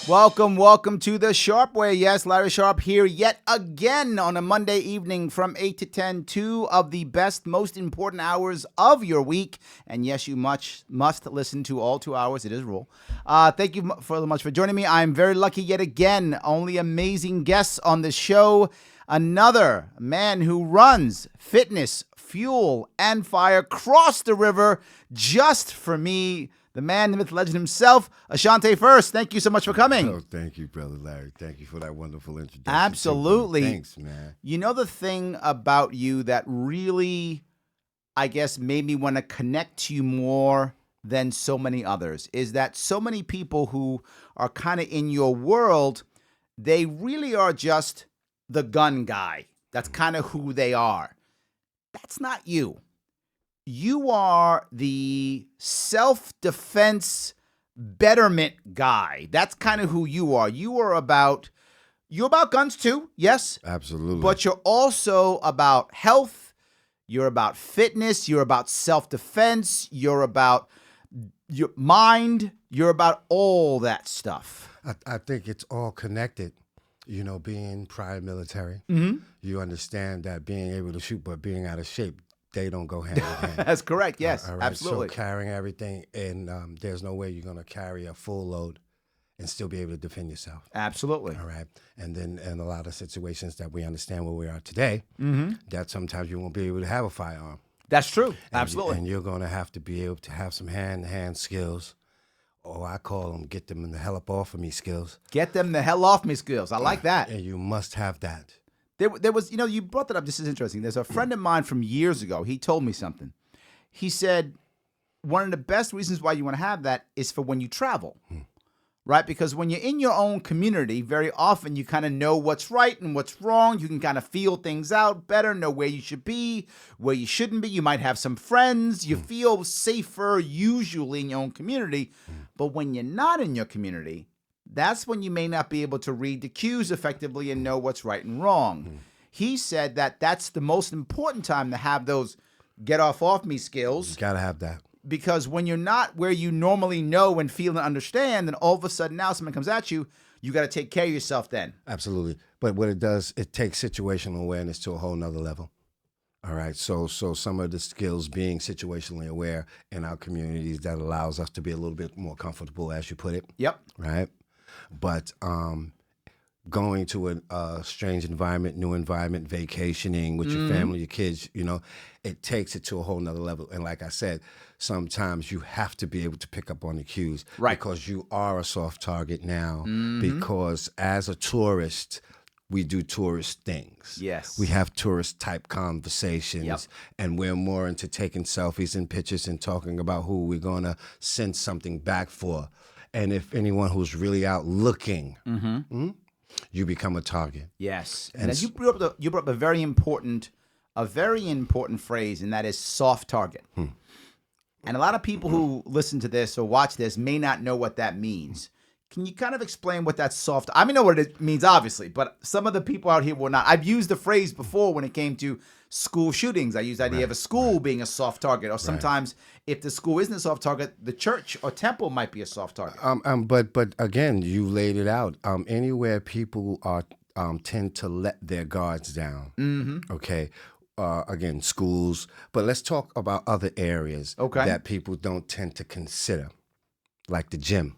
Welcome to the Sharpe Way. Yes, Larry Sharpe here yet again on a Monday evening from 8 to 10, two of the best, most important hours of your week. And yes, you must listen to all 2 hours. It is a rule. Thank you so much for joining me. I'm very lucky yet again. Only amazing guests on the show. Another man who runs Fitness, Fuel, and Fire across the river just for me. The man, the myth, legend himself, Ashante First. Thank you so much for coming. Oh, thank you, Brother Larry. Thank you for that wonderful introduction. Absolutely. Thanks, man. You know the thing about you that really, I guess, made me want to connect to you more than so many others is that so many people who are kind of in your world, they really are just the gun guy. That's kind of who they are. That's not you. You are the self-defense betterment guy. That's kind of who you are. You're about guns too, yes. Absolutely. But you're also about health. You're about fitness. You're about self-defense. You're about your mind. You're about all that stuff. I think it's all connected. You know, being prior military, you understand that being able to shoot but being out of shape, they don't go hand in hand. That's correct. Yes, all right? absolutely. So carrying everything, and there's no way you're going to carry a full load and still be able to defend yourself. Absolutely. All right. And then in a lot of situations that we understand where we are today, that sometimes you won't be able to have a firearm. That's true. Absolutely. And you're going to have to be able to have some hand-to-hand skills. Or I call them get them the hell up off of me skills. Get them the hell off me skills. I like that. And you must have that. There was, you brought that up. This is interesting. There's a friend of mine from years ago. He told me something. He said, one of the best reasons why you want to have that is for when you travel, right? Because when you're in your own community, very often you kind of know what's right and what's wrong. You can kind of feel things out better, know where you should be, where you shouldn't be. You might have some friends. You feel safer usually in your own community. But when you're not in your community, that's when you may not be able to read the cues effectively and know what's right and wrong. He said that that's the most important time to have those get off me skills. You got to have that. Because when you're not where you normally know and feel and understand, then all of a sudden now someone comes at you, you got to take care of yourself then. Absolutely. But what it does, it takes situational awareness to a whole nother level. All right. So some of the skills being situationally aware in our communities, that allows us to be a little bit more comfortable, as you put it. Yep. Right. But going to a strange environment, new environment, vacationing with your family, your kids, it takes it to a whole nother level. And like I said, sometimes you have to be able to pick up on the cues. Right. Because you are a soft target now. Because as a tourist, we do tourist things. Yes. We have tourist type conversations. Yep. And we're more into taking selfies and pictures and talking about who we're going to send something back for. And if anyone who's really out looking, you become a target. Yes. And you brought up a very important phrase, and that is soft target. And a lot of people who listen to this or watch this may not know what that means. Can you kind of explain what that soft? I mean, know what it means, obviously, but some of the people out here will not. I've used the phrase before when it came to school shootings. I used the idea of a school being a soft target, or sometimes if the school isn't a soft target, the church or temple might be a soft target. But again, you laid it out. Anywhere people are tend to let their guards down. Okay. Again, schools. But let's talk about other areas that people don't tend to consider, like the gym.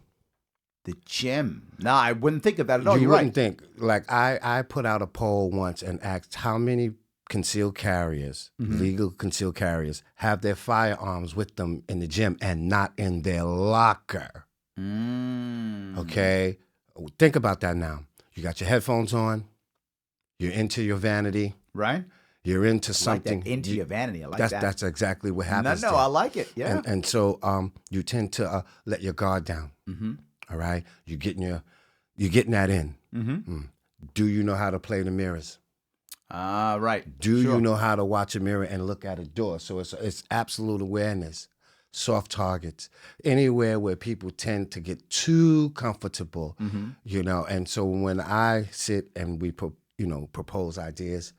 The gym. No, I wouldn't think of that at all. You You're wouldn't think. Like I put out a poll once and asked how many concealed carriers, legal concealed carriers, have their firearms with them in the gym and not in their locker. Okay? Think about that now. You got your headphones on. You're into your vanity. Right? You're into something. Like that, into your vanity. I like that. That's exactly what happens. No, I like it. Yeah. And so you tend to let your guard down. All right? You're getting that in. Do you know how to play the mirrors? Right. Do you know how to watch a mirror and look at a door? So it's absolute awareness, soft targets, anywhere where people tend to get too comfortable, And so when I sit and we propose ideas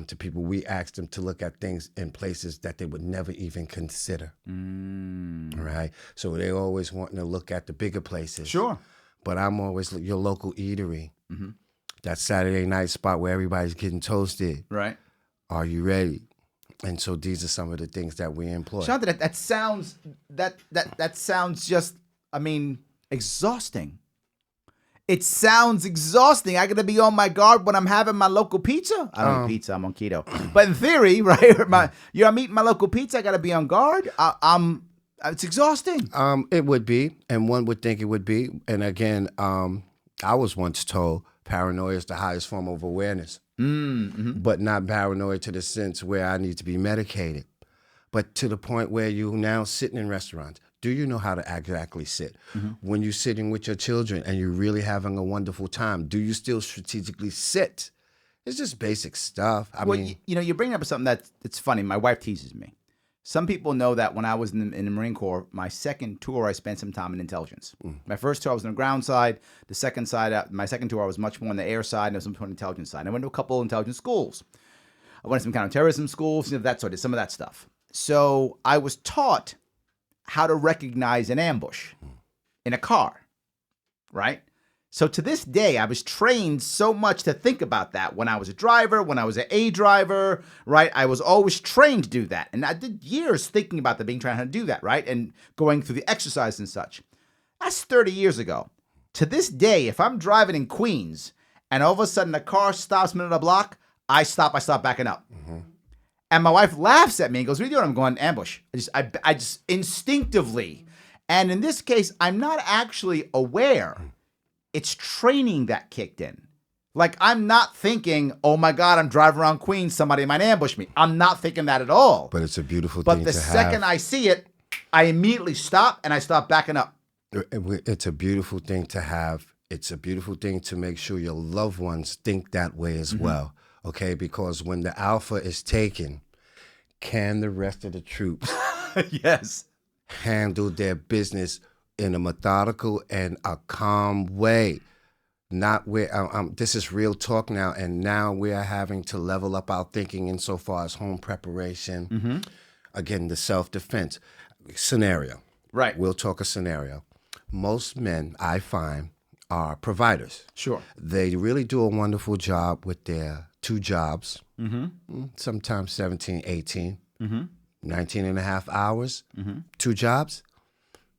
to people, we ask them to look at things in places that they would never even consider. All right? So they always wanting to look at the bigger places. Sure. but I'm always your local eatery. That Saturday night spot where everybody's getting toasted. Right. Are you ready? And so these are some of the things that we employ. Ashante, that sounds just, I mean, exhausting. It sounds exhausting. I got to be on my guard when I'm having my local pizza. I don't eat pizza. I'm on keto. But in theory, right? I'm eating my local pizza. I got to be on guard. It's exhausting. It would be, and one would think it would be. And again, I was once told paranoia is the highest form of awareness, but not paranoid to the sense where I need to be medicated, but to the point where you now sitting in restaurants. Do you know how to exactly sit? When you're sitting with your children and you're really having a wonderful time, do you still strategically sit? It's just basic stuff. I mean, you're bringing up something that's funny. My wife teases me. Some people know that when I was in the Marine Corps, my second tour, I spent some time in intelligence. My first tour, I was on the ground side. The second side, my second tour, I was much more on the air side, and I was on the intelligence side. I went to a couple of intelligence schools. I went to some counterterrorism schools, that sort of, some of that stuff. So I was taught how to recognize an ambush in a car, right? So to this day, I was trained so much to think about that when I was a driver, when I was an A driver, right? I was always trained to do that. And I did years thinking about that, being trained how to do that, right? And going through the exercise and such. That's 30 years ago. To this day, if I'm driving in Queens and all of a sudden a car stops me on a block, I stop backing up. And my wife laughs at me and goes, "What are you doing?" I'm going, ambush. I just instinctively. And in this case, I'm not actually aware. It's training that kicked in. Like, I'm not thinking, oh my God, I'm driving around Queens, somebody might ambush me. I'm not thinking that at all. but it's a beautiful thing to have. But the second I see it, I immediately stop and I start backing up. It's a beautiful thing to have. It's a beautiful thing to make sure your loved ones think that way as well. Okay, because when the alpha is taken, can the rest of the troops Yes. handle their business in a methodical and a calm way? Not where this is real talk now, and now we are having to level up our thinking insofar as home preparation. Again, the self-defense scenario. Right. We'll talk a scenario. Most men, I find, are providers. Sure. They really do a wonderful job with their two jobs, sometimes 17, 18, 19 and a half hours, two jobs,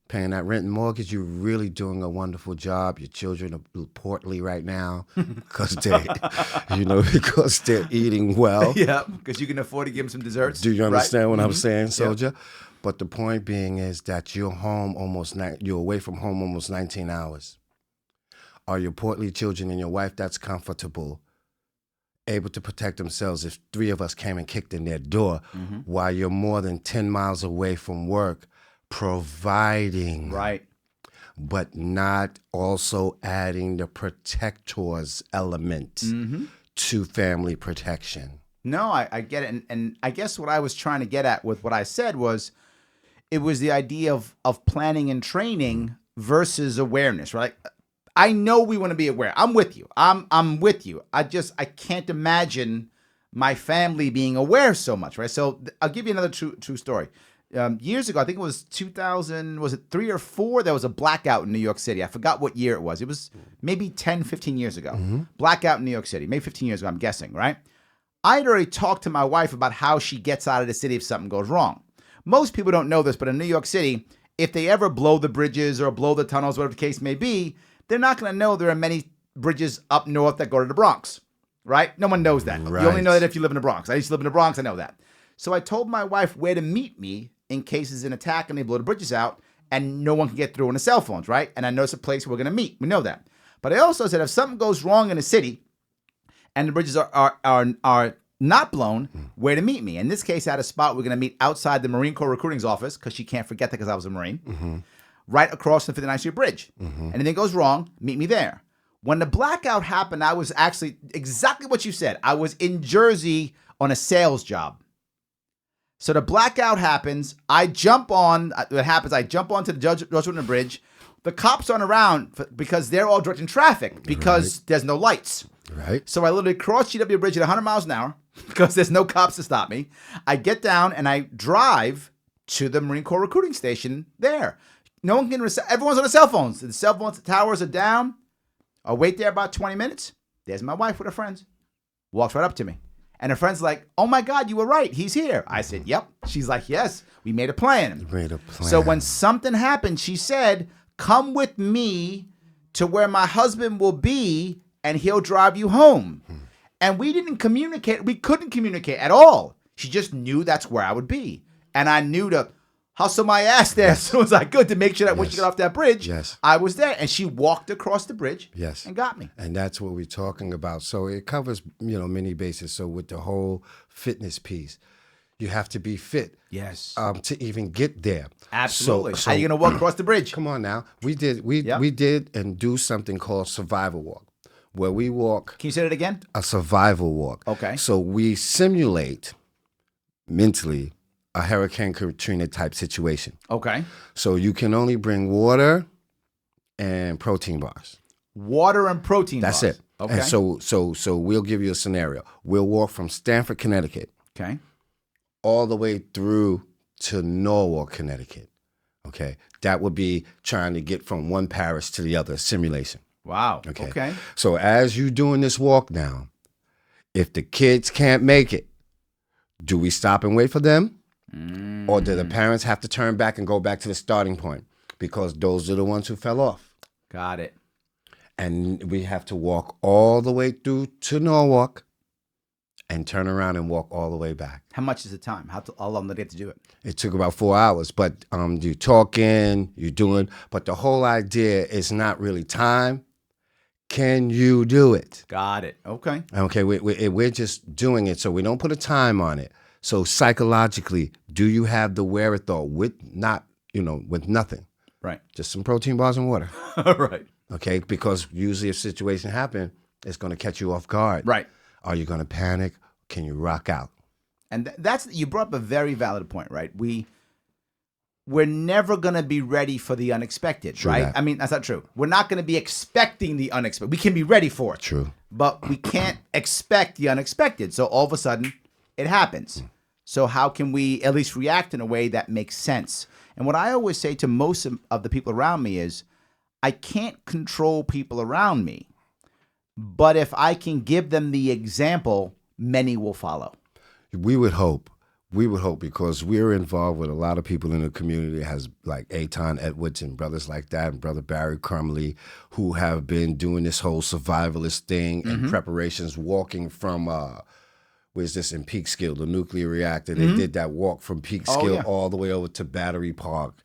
paying that rent and mortgage. You're really doing a wonderful job. Your children are portly right now because because they're eating well. Yeah, because you can afford to give them some desserts. Do you understand what I'm saying, soldier? But the point being is that you're home you're away from home almost 19 hours. Are your portly children and your wife that's comfortable, able to protect themselves if three of us came and kicked in their door while you're more than 10 miles away from work, providing, Right. but not also adding the protectors element to family protection? No, I get it. And I guess what I was trying to get at with what I said was, it was the idea of planning and training versus awareness, right? I know we want to be aware. I'm with you. I'm with you. I can't imagine my family being aware so much, right? So I'll give you another true story. Years ago, I think it was 2000, was it 3 or 4? There was a blackout in New York City. I forgot what year it was. It was maybe 10, 15 years ago. Blackout in New York City, maybe 15 years ago, I'm guessing, right? I'd already talked to my wife about how she gets out of the city if something goes wrong. Most people don't know this, but in New York City, if they ever blow the bridges or blow the tunnels, whatever the case may be, they're not going to know there are many bridges up north that go to the Bronx, right? No one knows that. Right. You only know that if you live in the Bronx. I used to live in the Bronx. I know that. So I told my wife where to meet me in case there's an attack and they blow the bridges out and no one can get through on the cell phones, right? And I know it's a place we're going to meet. We know that. But I also said if something goes wrong in the city and the bridges are not blown, where to meet me. In this case, I had a spot we're going to meet outside the Marine Corps recruiting's office, because she can't forget that because I was a Marine, right across the 59th Street Bridge. Anything goes wrong, meet me there. When the blackout happened, I was actually exactly what you said. I was in Jersey on a sales job. So the blackout happens. I jump onto the George Washington Bridge. The cops aren't around because they're all directing traffic because there's no lights. Right. So I literally cross GW Bridge at 100 miles an hour because there's no cops to stop me. I get down and I drive to the Marine Corps recruiting station there. No one can everyone's on the cell phones. The cell phones, the towers are down. I'll wait there about 20 minutes. There's my wife with her friends. Walks right up to me. And her friend's like, oh my God, you were right. He's here. I said, yep. She's like, yes, we made a plan. So when something happened, she said, come with me to where my husband will be and he'll drive you home. And we didn't communicate. We couldn't communicate at all. She just knew that's where I would be. And I knew to hustle my ass there as soon as I could to make sure that when she got off that bridge, I was there. And she walked across the bridge and got me. And that's what we're talking about. So it covers, many bases. So with the whole fitness piece, you have to be fit to even get there. Absolutely. So, how are you going to walk across the bridge? Come on now. We did and do something called survival walk, where we walk. Can you say that again? A survival walk. Okay. So we simulate mentally a Hurricane Katrina type situation. Okay. So you can only bring water and protein bars. Water and protein bars. That's it. Okay. And so we'll give you a scenario. We'll walk from Stamford, Connecticut. Okay. All the way through to Norwalk, Connecticut. Okay. That would be trying to get from one parish to the other, simulation. Wow. Okay. So as you're doing this walk now, if the kids can't make it, do we stop and wait for them? Or do the parents have to turn back and go back to the starting point? Because those are the ones who fell off. Got it. And we have to walk all the way through to Norwalk and turn around and walk all the way back. How much is the time? How long did they get to do it? It took about 4 hours, but you're talking, you're doing, but the whole idea is not really time. Can you do it? Got it. Okay. Okay, we're just doing it, so we don't put a time on it. So psychologically, do you have the wherewithal with nothing? Right. Just some protein bars and water. Right. Okay, because usually if a situation happens, it's going to catch you off guard. Right. Are you going to panic? Can you rock out? And you brought up a very valid point, right? We're never going to be ready for the unexpected, True right? that. I mean, that's not true. We're not going to be expecting the unexpected. We can be ready for it. True. But we can't expect the unexpected. So all of a sudden, it happens. So how can we at least react in a way that makes sense? And what I always say to most of the people around me is, I can't control people around me, but if I can give them the example, many will follow. We would hope. We would hope, because we're involved with a lot of people in the community that has like Aton Edwards and brothers like that, and Brother Barry Crumley, who have been doing this whole survivalist thing and preparations, walking from where's this in Peekskill, the nuclear reactor. They did that walk from Peekskill all the way over to Battery Park.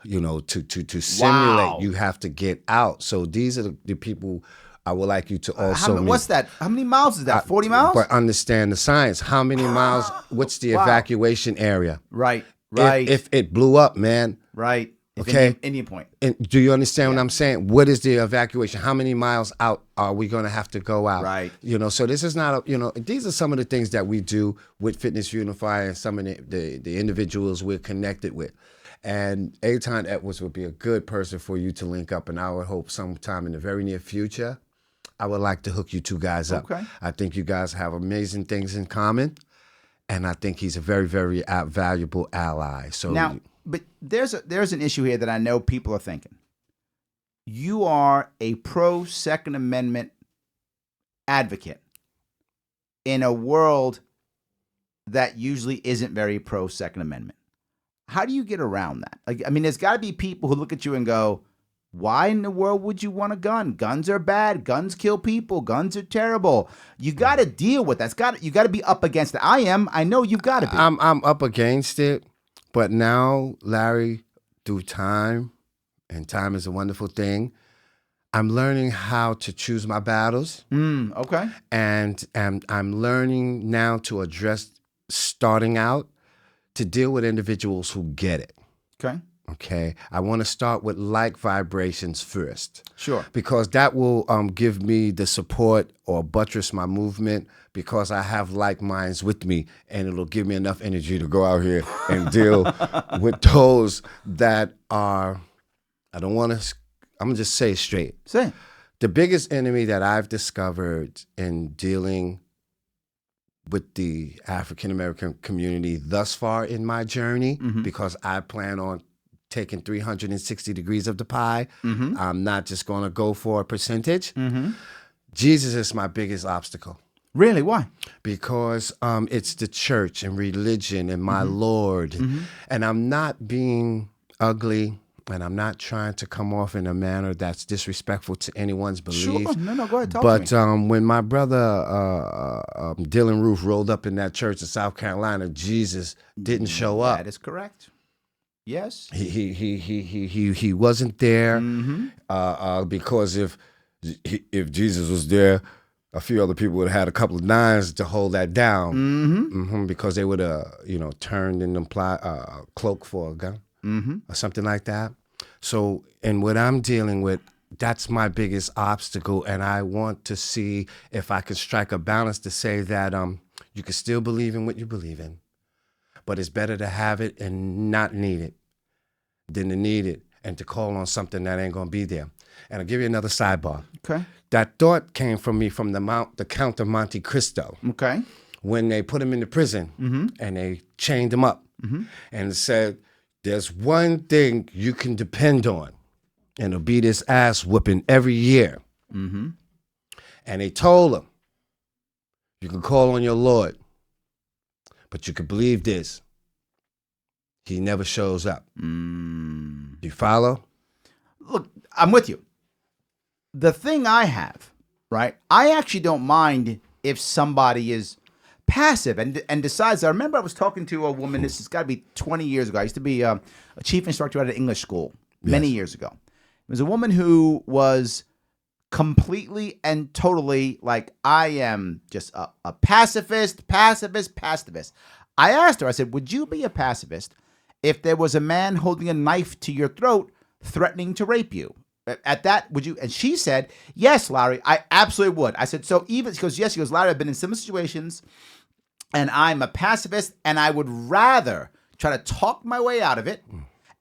To simulate, you have to get out. So these are the people I would like you to also meet. What's that? How many miles is that? 40 miles? But understand the science. How many miles? What's the evacuation area? Right. If it blew up, man. Right. Okay. Indian Point. And do you understand what I'm saying? What is the evacuation? How many miles out are we going to have to go out? Right. So this is not these are some of the things that we do with Fitness Unify and some of the individuals we're connected with. And Aton Edwards would be a good person for you to link up, and I would hope sometime in the very near future, I would like to hook you two guys up. Okay. I think you guys have amazing things in common, and I think he's a very, very valuable ally. So now, but there's an issue here that I know people are thinking. You are a pro Second Amendment advocate in a world that usually isn't very pro Second Amendment. How do you get around that? Like, I mean, there's got to be people who look at you and go, why in the world would you want a gun? Guns are bad. Guns kill people. Guns are terrible. You got to deal with that. You got to be up against it. I am. I know you've got to be. I'm up against it. But now, Larry, through time, and time is a wonderful thing, I'm learning how to choose my battles. Okay. And I'm learning now to address starting out, to deal with individuals who get it. Okay. I want to start with like vibrations first. Sure. Because that will give me the support or buttress my movement, because I have like minds with me, and it'll give me enough energy to go out here and deal with those that are, I'm going to just say it straight. Say it. The biggest enemy that I've discovered in dealing with the African-American community thus far in my journey, because I plan on taking 360 degrees of the pie. I'm not just going to go for a percentage. Jesus is my biggest obstacle. Really? Why? Because it's the church and religion and my Lord. And I'm not being ugly, and I'm not trying to come off in a manner that's disrespectful to anyone's belief. Sure. No, go ahead. Talk But to me. when my brother Dylan Roof rolled up in that church in South Carolina, Jesus didn't show up. That is correct. Yes. He wasn't there because if Jesus was there, a few other people would have had a couple of nines to hold that down, because they would have turned and implied cloak for a gun or something like that. So, and what I'm dealing with, that's my biggest obstacle, and I want to see if I can strike a balance to say that you can still believe in what you believe in, but it's better to have it and not need it than to need it and to call on something that ain't gonna be there. And I'll give you another sidebar. Okay. That thought came from me from the Count of Monte Cristo. Okay. When they put him into prison and they chained him up and said, there's one thing you can depend on, and it'll be this ass whooping every year. And they told him, you can call on your Lord, but you can believe this. He never shows up. Do you follow? Look, I'm with you. The thing I have, right? I actually don't mind if somebody is passive and decides. I remember I was talking to a woman. This has got to be 20 years ago. I used to be a chief instructor at an English school many years ago. It was a woman who was completely and totally like, I am just a pacifist. I asked her, I said, would you be a pacifist if there was a man holding a knife to your throat threatening to rape you? At that, would you? And she said, yes, Larry, I absolutely would. I said, so even, she goes, yes, she goes, Larry, I've been in similar situations and I'm a pacifist and I would rather try to talk my way out of it.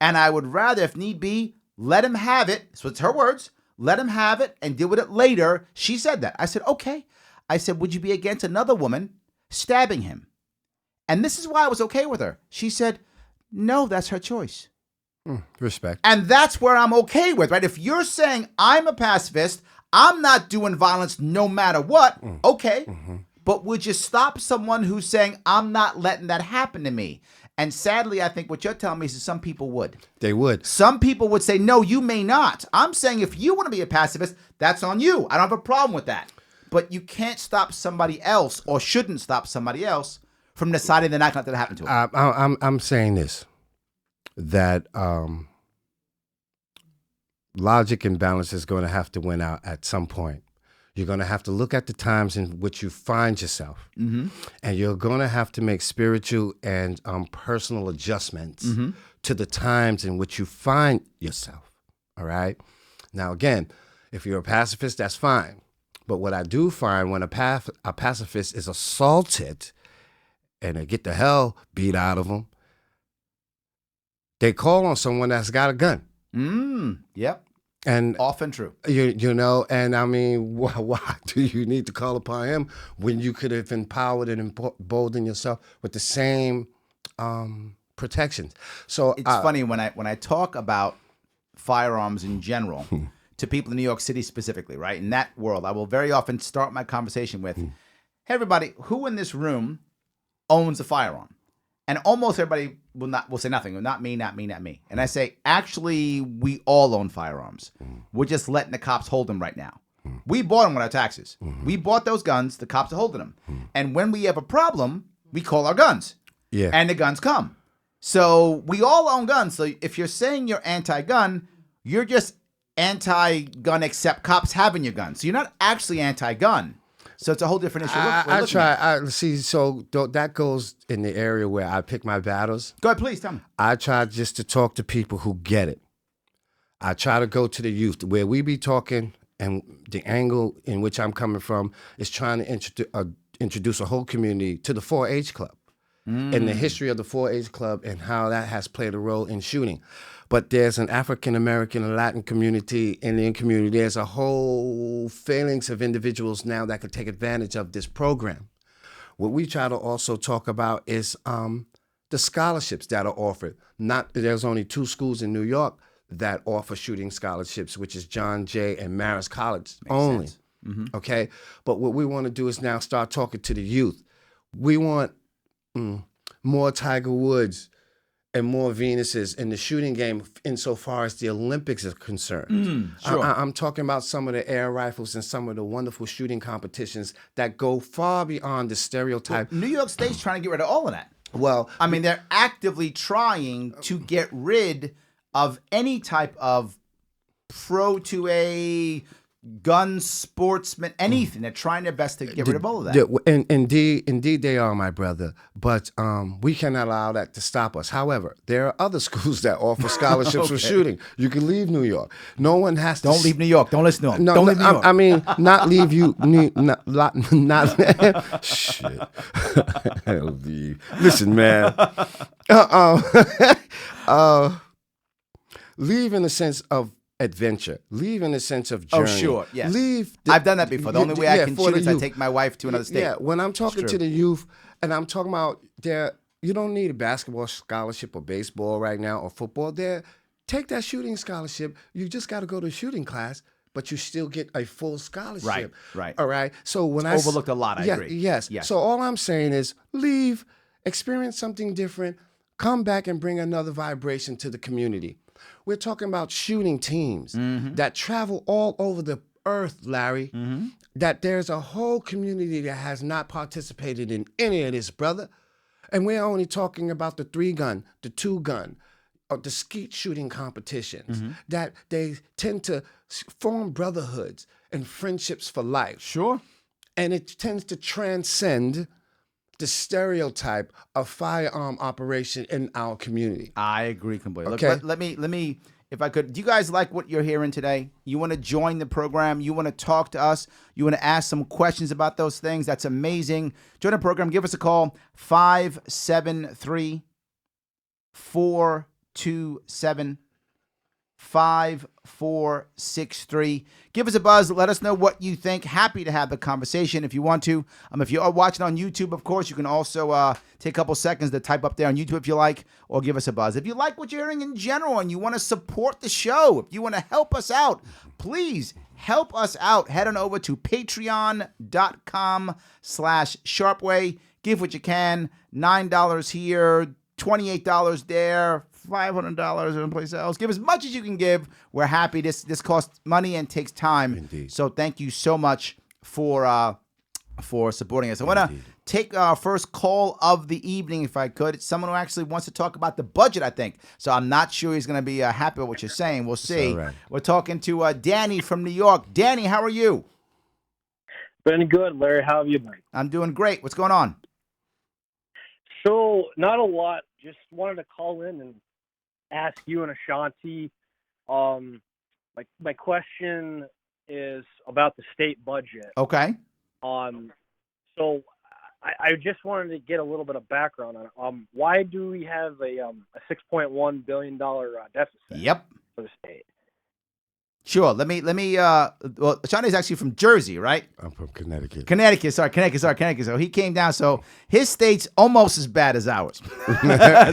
And I would rather, if need be, let him have it. So it's her words, let him have it and deal with it later. She said that. I said, okay. I said, would you be against another woman stabbing him? And this is why I was okay with her. She said, no, that's her choice. Respect. And that's where I'm okay with, right? If you're saying I'm a pacifist, I'm not doing violence no matter what, okay. But would you stop someone who's saying I'm not letting that happen to me? And sadly, I think what you're telling me is that some people would. They would. Some people would say, no, you may not. I'm saying if you want to be a pacifist, that's on you. I don't have a problem with that. But you can't stop somebody else or shouldn't stop somebody else from deciding they're not going to let that happen to them. I'm saying this. That logic and balance is going to have to win out at some point. You're going to have to look at the times in which you find yourself, and you're going to have to make spiritual and personal adjustments to the times in which you find yourself. All right? Now, again, if you're a pacifist, that's fine. But what I do find when a pacifist is assaulted and they get the hell beat out of them, they call on someone that's got a gun. Yep. And often true. You know, and I mean, why do you need to call upon him when you could have empowered and emboldened yourself with the same protections? So it's funny when I talk about firearms in general to people in New York City specifically, right? In that world, I will very often start my conversation with, hey, everybody, who in this room owns a firearm? And almost everybody will say nothing. Not me. And I say, actually, we all own firearms. We're just letting the cops hold them right now. We bought them with our taxes. We bought those guns. The cops are holding them. And when we have a problem, we call our guns. Yeah. And the guns come. So we all own guns. So if you're saying you're anti-gun, you're just anti-gun except cops having your gun. So you're not actually anti-gun. So it's a whole different issue. So that goes in the area where I pick my battles. Go ahead, please tell me. I try just to talk to people who get it. I try to go to the youth where we be talking, and the angle in which I'm coming from is trying to introduce a whole community to the 4-H club and the history of the 4-H club and how that has played a role in shooting. But there's an African-American and Latin community, Indian community. There's a whole phalanx of individuals now that could take advantage of this program. What we try to also talk about is the scholarships that are offered. There's only 2 schools in New York that offer shooting scholarships, which is John Jay and Marist College only. Okay? But what we want to do is now start talking to the youth. We want more Tiger Woods and more Venuses in the shooting game insofar as the Olympics is concerned. Sure. I'm talking about some of the air rifles and some of the wonderful shooting competitions that go far beyond the stereotype. New York State's trying to get rid of all of that. Well, I mean, they're actively trying to get rid of any type of pro to a gun sportsman, anything. They're trying their best to get rid of all of that. And indeed they are, my brother. But we cannot allow that to stop us. However, there are other schools that offer scholarships for shooting. You can leave New York. No one has to. Don't leave New York. Don't listen to him. No, Don't leave New York. I mean, not leave you. Not shit. Hell, leave. Listen, man. Leave in the sense of adventure. Leave in the sense of journey. Oh, sure. Yes. Leave. I've done that before. The only way I can for shoot is the I youth. take my wife to another state. Yeah, when I'm talking to the youth, and I'm talking about you don't need a basketball scholarship or baseball right now or football. Take that shooting scholarship. You just got to go to a shooting class, but you still get a full scholarship. Right. All right. So when I overlooked a lot, I agree. Yes. So all I'm saying is leave, experience something different, come back and bring another vibration to the community. We're talking about shooting teams that travel all over the earth, Larry, that there's a whole community that has not participated in any of this, brother. And we're only talking about the 3-gun, the 2-gun, or the skeet shooting competitions, that they tend to form brotherhoods and friendships for life. Sure. And it tends to transcend the stereotype of firearm operation in our community. I agree completely. Okay. Look, let me, if I could, do you guys like what you're hearing today? You want to join the program? You want to talk to us? You want to ask some questions about those things? That's amazing. Join the program. Give us a call, 573-427-5463. Give us a buzz. Let us know what you think. Happy to have the conversation if you want to. If you are watching on YouTube, of course, you can also take a couple seconds to type up there on YouTube if you like, or give us a buzz. If you like what you're hearing in general and you want to support the show, if you want to help us out, please help us out. Head on over to patreon.com/Sharpeway. Give what you can. $9 here, $28 there, $500 in place else. Give as much as you can give. We're happy. This costs money and takes time. Indeed. So thank you so much for supporting us. I want to take our first call of the evening, if I could. It's someone who actually wants to talk about the budget, I think. So I'm not sure he's going to be happy with what you're saying. We'll see. all right. We're talking to Danny from New York. Danny, how are you? Been good, Larry. How have you been? I'm doing great. What's going on? So, not a lot. Just wanted to call in and ask you and Ashante. My question is about the state budget. Okay. So I just wanted to get a little bit of background on it. Why do we have a $6.1 billion deficit Yep. for the state? Sure. Let me. Well, Ashante's actually from Jersey, right? I'm from Connecticut. Connecticut. So he came down. So his state's almost as bad as ours.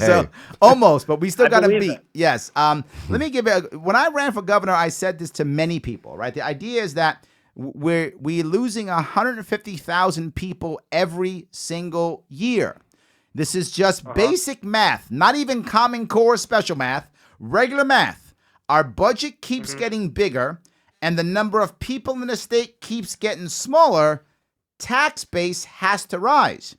So almost, but we still got to beat. it. Yes. Let me give it. When I ran for governor, I said this to many people. Right. The idea is that we're losing 150,000 people every single year. This is just basic math, not even Common Core special math, regular math. Our budget keeps getting bigger, and the number of people in the state keeps getting smaller. Tax base has to rise.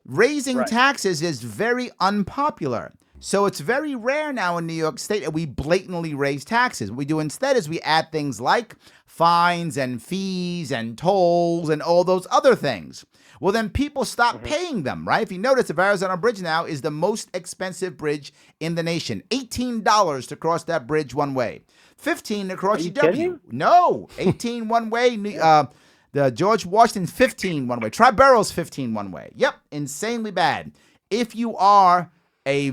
Raising taxes is very unpopular. So it's very rare now in New York State that we blatantly raise taxes. What we do instead is we add things like fines and fees and tolls and all those other things. Well, then people stop paying them, right? If you notice, the Arizona Bridge now is the most expensive bridge in the nation. $18 to cross that bridge one way. $15 to cross UW. No, 18 one way. The George Washington 15 one way. Tri-Borough's 15 one way. Yep, insanely bad. If you are a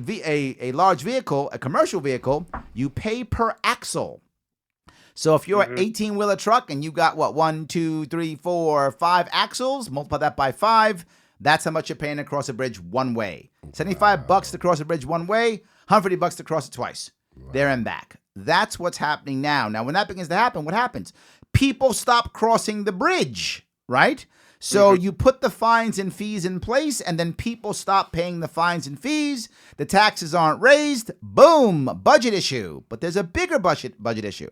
large vehicle, a commercial vehicle, you pay per axle. So if you're an 18-wheeler truck and you got, 1, 2, 3, 4, 5 axles, multiply that by 5, That's how much you're paying to cross a bridge one way. $75 to cross a bridge one way, $150 to cross it twice. There and back. That's what's happening now. Now, when that begins to happen, what happens? People stop crossing the bridge, right? So you put the fines and fees in place, and then people stop paying the fines and fees. The taxes aren't raised. Boom, budget issue. But there's a bigger budget issue.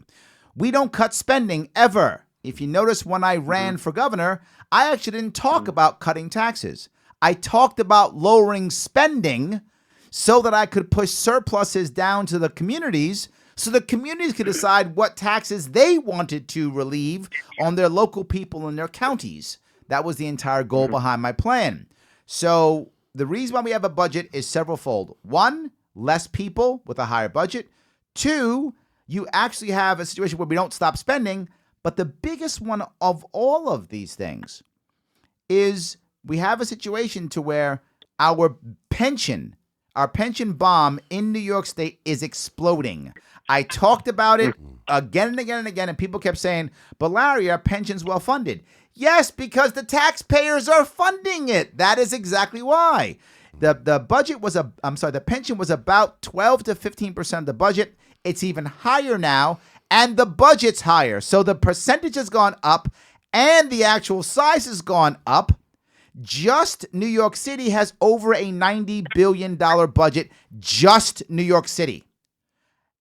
We don't cut spending ever. If you notice, when I ran for governor, I actually didn't talk about cutting taxes. I talked about lowering spending so that I could push surpluses down to the communities, so the communities could decide what taxes they wanted to relieve on their local people in their counties. That was the entire goal behind my plan. So the reason why we have a budget is severalfold. One, less people with a higher budget. Two, you actually have a situation where we don't stop spending. But the biggest one of all of these things is we have a situation to where our pension bomb in New York State is exploding. I talked about it again and again and again, and people kept saying, but Larry, our pension's well funded. Yes, because the taxpayers are funding it. That is exactly why. The pension was about 12 to 15% of the budget. It's even higher now, and the budget's higher. So the percentage has gone up, and the actual size has gone up. Just New York City has over a $90 billion budget, just New York City.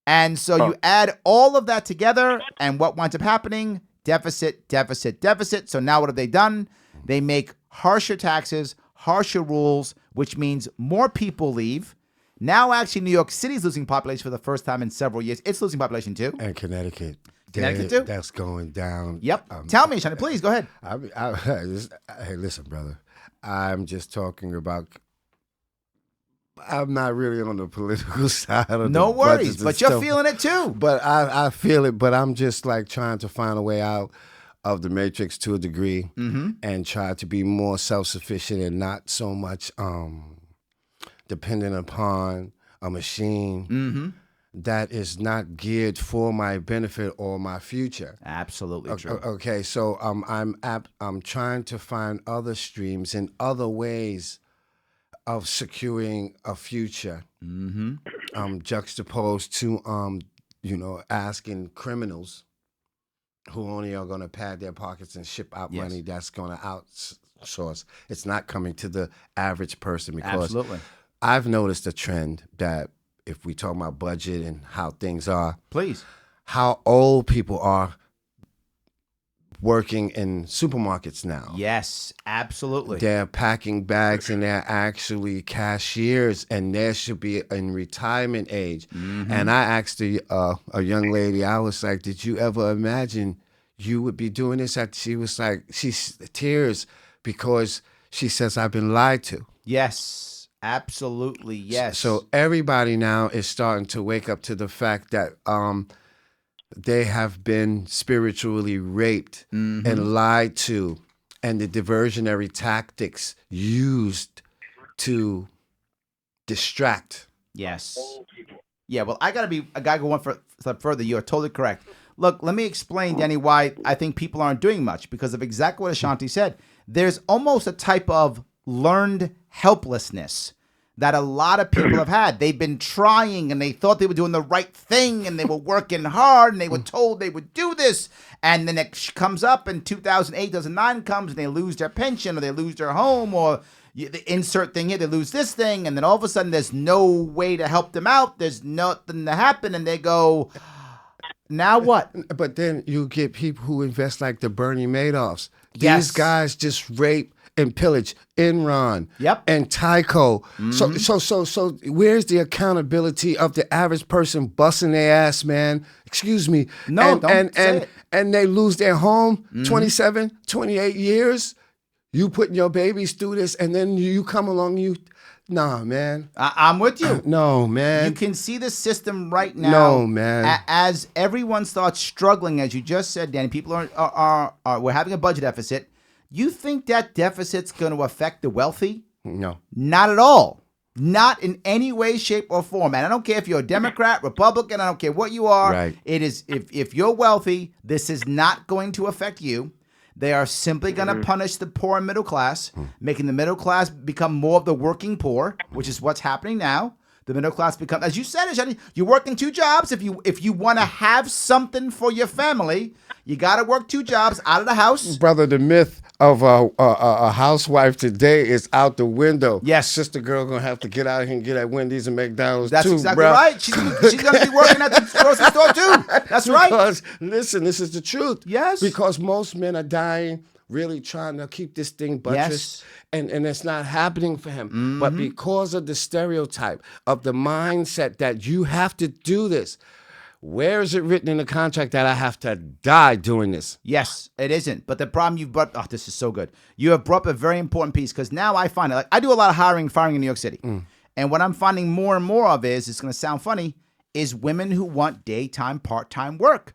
And so you add all of that together, and what winds up happening? Deficit, deficit, deficit. So now what have they done? They make harsher taxes, harsher rules, which means more people leave. Now, actually, New York City is losing population for the first time in several years. It's losing population, too. And Connecticut. Connecticut, too? That's going down. Yep. Tell me, Ashante, please, go ahead. Hey, listen, brother. I'm just talking about... I'm not really on the political side of no the worries, but you're stuff. feeling it, too. But I feel it, but I'm just like trying to find a way out of the matrix to a degree and try to be more self-sufficient and not so much dependent upon a machine that is not geared for my benefit or my future. Absolutely true. Okay, so I'm trying to find other streams and other ways of securing a future, juxtaposed to asking criminals who only are going to pad their pockets and ship out money that's going to outsource. It's not coming to the average person, because Absolutely. I've noticed a trend that if we talk about budget and how things are, Please. how old people are working in supermarkets now. Yes, absolutely. They're packing bags and they're actually cashiers, and they should be in retirement age. And I asked a young lady, I was like, did you ever imagine you would be doing this? She was like, she's tears because she says, I've been lied to. Yes, absolutely, yes. So everybody now is starting to wake up to the fact that they have been spiritually raped and lied to, and the diversionary tactics used to distract. Yes. Yeah, well, I gotta go one step further. You are totally correct. Look, let me explain, Danny, why I think people aren't doing much, because of exactly what Ashante said. There's almost a type of learned helplessness that a lot of people have had. They've been trying, and they thought they were doing the right thing, and they were working hard, and they were told they would do this. And then it comes up, and 2008, 2009 comes, and they lose their pension, or they lose their home, or the insert thing here, they lose this thing, and then all of a sudden there's no way to help them out. There's nothing to happen, and they go, now what? But then you get people who invest like the Bernie Madoffs. Yes. These guys just rape and pillage Enron and Tyco. So where's the accountability of the average person busting their ass, man? Excuse me. No, don't say it. And they lose their home 27, 28 years. You putting your babies through this, and then you come along, nah, man. I'm with you. No, man. You can see the system right now. No, man. As everyone starts struggling, as you just said, Danny, people are we're having a budget deficit. You think that deficit's going to affect the wealthy? No. Not at all. Not in any way, shape, or form. And I don't care if you're a Democrat, Republican, I don't care what you are. Right. It is if you're wealthy, this is not going to affect you. They are simply going to punish the poor and middle class, making the middle class become more of the working poor, which is what's happening now. The middle class become, as you said, Ashante, you're working 2 jobs. If you want to have something for your family, you got to work 2 jobs out of the house. Brother, the myth of a housewife today is out the window. Yes. Sister girl going to have to get out here and get at Wendy's and McDonald's That's too, exactly bro. right. She's going to be working at the grocery store too. That's right. Because, listen, this is the truth. Yes. Because most men are dying, really trying to keep this thing buttressed. Yes. And it's not happening for him. But because of the stereotype of the mindset that you have to do this, where is it written in the contract that I have to die doing this? Yes, it isn't. But the problem you've brought, this is so good. You have brought up a very important piece because now I find it, like I do a lot of hiring and firing in New York City. And what I'm finding more and more of is, it's going to sound funny, is women who want daytime, part-time work.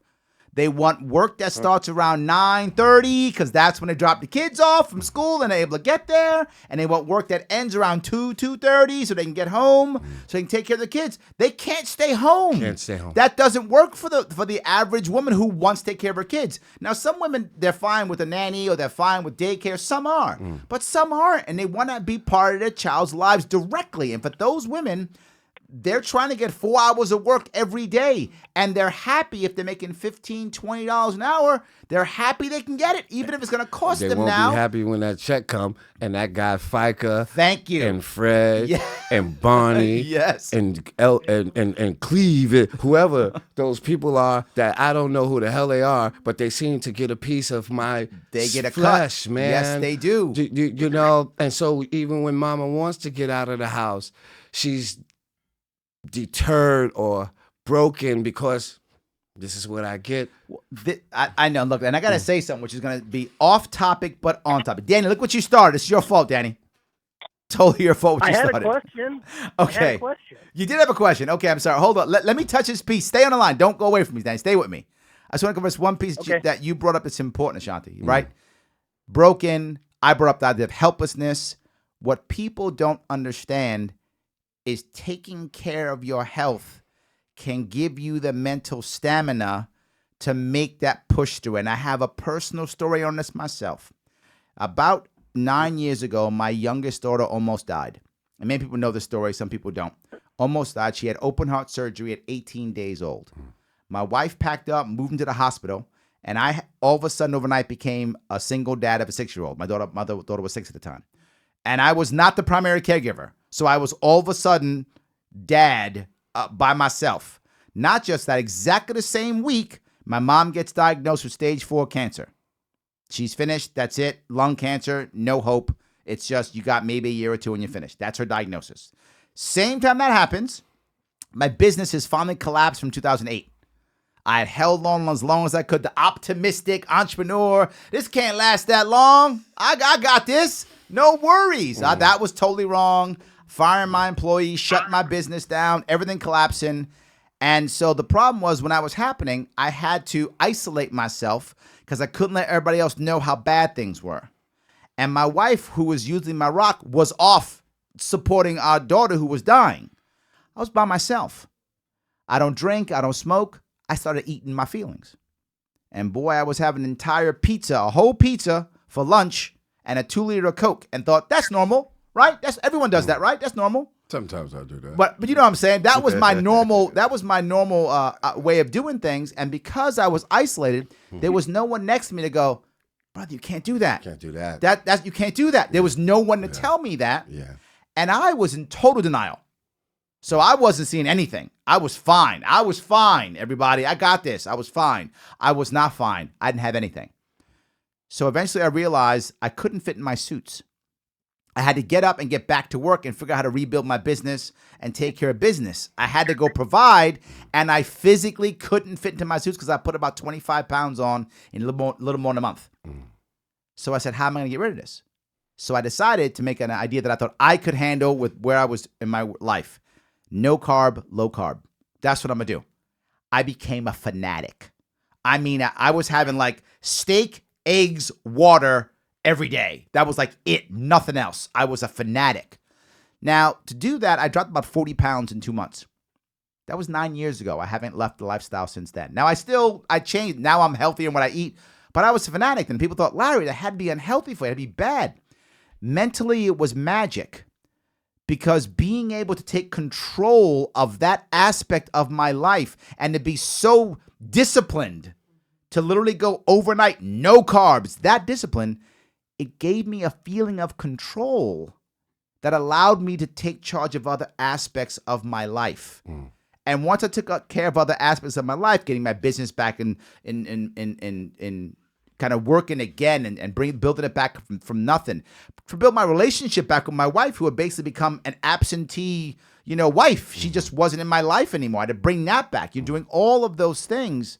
They want work that starts around 9:30 because that's when they drop the kids off from school and they're able to get there. And they want work that ends around 2:30 so they can get home, so they can take care of the kids. They can't stay home. Can't stay home. That doesn't work for the average woman who wants to take care of her kids. Now, some women, they're fine with a nanny or they're fine with daycare. Some are. But some aren't. And they want to be part of their child's lives directly. And for those women, they're trying to get 4 hours of work every day, and they're happy if they're making $15, $20 an hour. They're happy they can get it, even if it's going to cost them now. They won't be happy when that check come and that guy FICA, Thank you, and Fred, Yeah. and Bonnie, Yes. and Cleve, whoever those people are that I don't know who the hell they are, but they seem to get a piece of my They get a flesh, cut. man. Yes, they do. You know, and so even when Mama wants to get out of the house, she's deterred or broken because this is what I get. I know. Look, and I got to say something which is going to be off topic but on topic. Danny, look what you started. It's your fault, Danny. Totally your fault what you started. I had a question. Okay. I had a question. You did have a question. Okay, I'm sorry. Hold on. Let me touch this piece. Stay on the line. Don't go away from me, Danny. Stay with me. I just want to cover this one piece that you brought up. It's important, Ashante, right? Broken. I brought up the idea of helplessness. What people don't understand is taking care of your health can give you the mental stamina to make that push through. And I have a personal story on this myself. About 9 years ago, my youngest daughter almost died. And many people know the story, some people don't. Almost died. She had open heart surgery at 18 days old. My wife packed up, moved into the hospital, and I all of a sudden overnight became a single dad of a 6-year-old. My daughter was 6 at the time. And I was not the primary caregiver. So I was all of a sudden dad by myself. Not just that, exactly the same week, my mom gets diagnosed with stage 4 cancer. She's finished. That's it. Lung cancer. No hope. It's just you got maybe a year or 2 and you're finished. That's her diagnosis. Same time that happens, my business has finally collapsed from 2008. I had held on as long as I could. The optimistic entrepreneur. This can't last that long. I got this. No worries. That was totally wrong. Firing my employees, shutting my business down, everything collapsing. And so the problem was when I was happening, I had to isolate myself because I couldn't let everybody else know how bad things were. And my wife, who was usually my rock, was off supporting our daughter who was dying. I was by myself. I don't drink. I don't smoke. I started eating my feelings. And boy, I was having an entire pizza, a whole pizza for lunch and a 2-liter of Coke and thought, that's normal. Right? Everyone does that, right? That's normal. Sometimes I do that. But you know what I'm saying? That was my normal. That was my normal way of doing things. And because I was isolated, there was no one next to me to go, brother, you can't do that. Can't do that. That's you can't do that. There was no one to tell me that. Yeah. And I was in total denial. So I wasn't seeing anything. I was fine. I was fine, everybody. I got this. I was fine. I was not fine. I didn't have anything. So eventually I realized I couldn't fit in my suits. I had to get up and get back to work and figure out how to rebuild my business and take care of business. I had to go provide, and I physically couldn't fit into my suits because I put about 25 pounds on in a little more than a month. So I said, how am I going to get rid of this? So I decided to make an idea that I thought I could handle with where I was in my life. No carb, low carb. That's what I'm going to do. I became a fanatic. I mean, I was having like steak, eggs, water every day. That was like it, nothing else. I was a fanatic. Now, to do that, I dropped about 40 pounds in 2 months. That was 9 years ago. I haven't left the lifestyle since then. Now, I changed. Now I'm healthy in what I eat, But I was a fanatic, and people thought, Larry, that had to be unhealthy for you. It had to be bad. Mentally, it was magic, because being able to take control of that aspect of my life and to be so disciplined to literally go overnight, no carbs, that discipline, it gave me a feeling of control that allowed me to take charge of other aspects of my life. And once I took care of other aspects of my life, getting my business back in kind of working again and building it back from nothing, to build my relationship back with my wife, who had basically become an absentee, wife. She just wasn't in my life anymore. I had to bring that back. You're doing all of those things.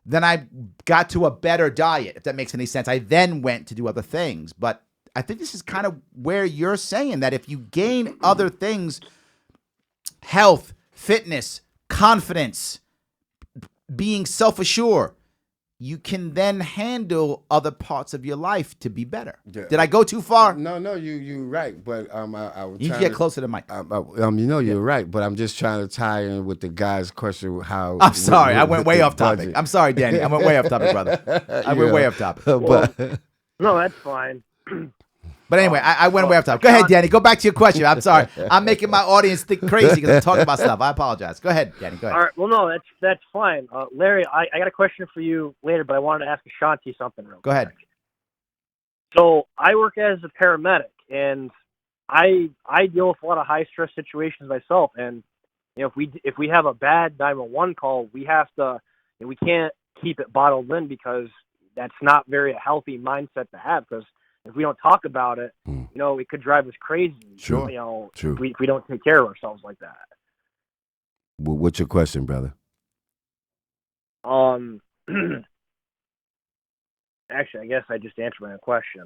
Then I got to a better diet, if that makes any sense. I then went to do other things. But I think this is kind of where you're saying that if you gain other things, health, fitness, confidence, being self-assured, you can then handle other parts of your life to be better. Yeah. Did I go too far? No, you're right. But I was you can get closer to the mic. You're right. But I'm just trying to tie in with the guy's question. How I'm sorry, I went way off topic. I'm sorry, Danny. I went way off topic, brother. I went way off topic. No, that's fine. But anyway, I went way off topic. Go ahead, Danny. Go back to your question. I'm sorry. I'm making my audience think crazy because I'm talking about stuff. I apologize. Go ahead, Danny. Go ahead. All right. Well, no, that's fine. Larry, I got a question for you later, but I wanted to ask Ashante something real quick. Go ahead. So I work as a paramedic, and I deal with a lot of high stress situations myself. And if we have a bad 911 call, we have to. We can't keep it bottled in, because that's not very a healthy mindset to have. Because if we don't talk about it, it could drive us crazy. Sure. If we don't take care of ourselves like that. Well, what's your question, brother? Actually, I guess I just answered my own question.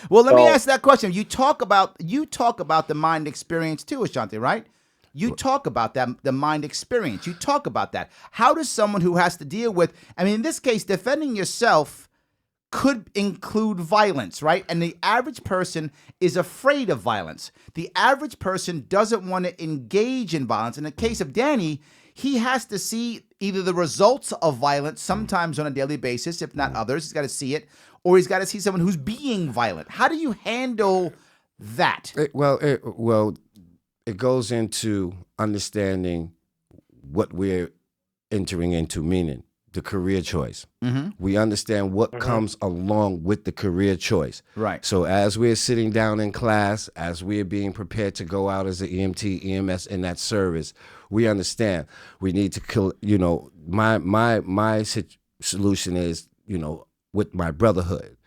Well, let me ask that question. You talk about the mind experience too, Ashante, right? You talk about that, the mind experience. You talk about that. How does someone who has to deal with, in this case, defending yourself could include violence, right? And the average person is afraid of violence. The average person doesn't want to engage in violence. In the case of Danny, he has to see either the results of violence sometimes on a daily basis, if not others. He's got to see it, or he's got to see someone who's being violent. How do you handle that? It goes into understanding what we're entering into, meaning the career choice. Mm-hmm. We understand what comes along with the career choice. Right. So as we're sitting down in class, as we're being prepared to go out as an EMT, EMS in that service, we understand we need to kill, my solution is, with my brotherhood.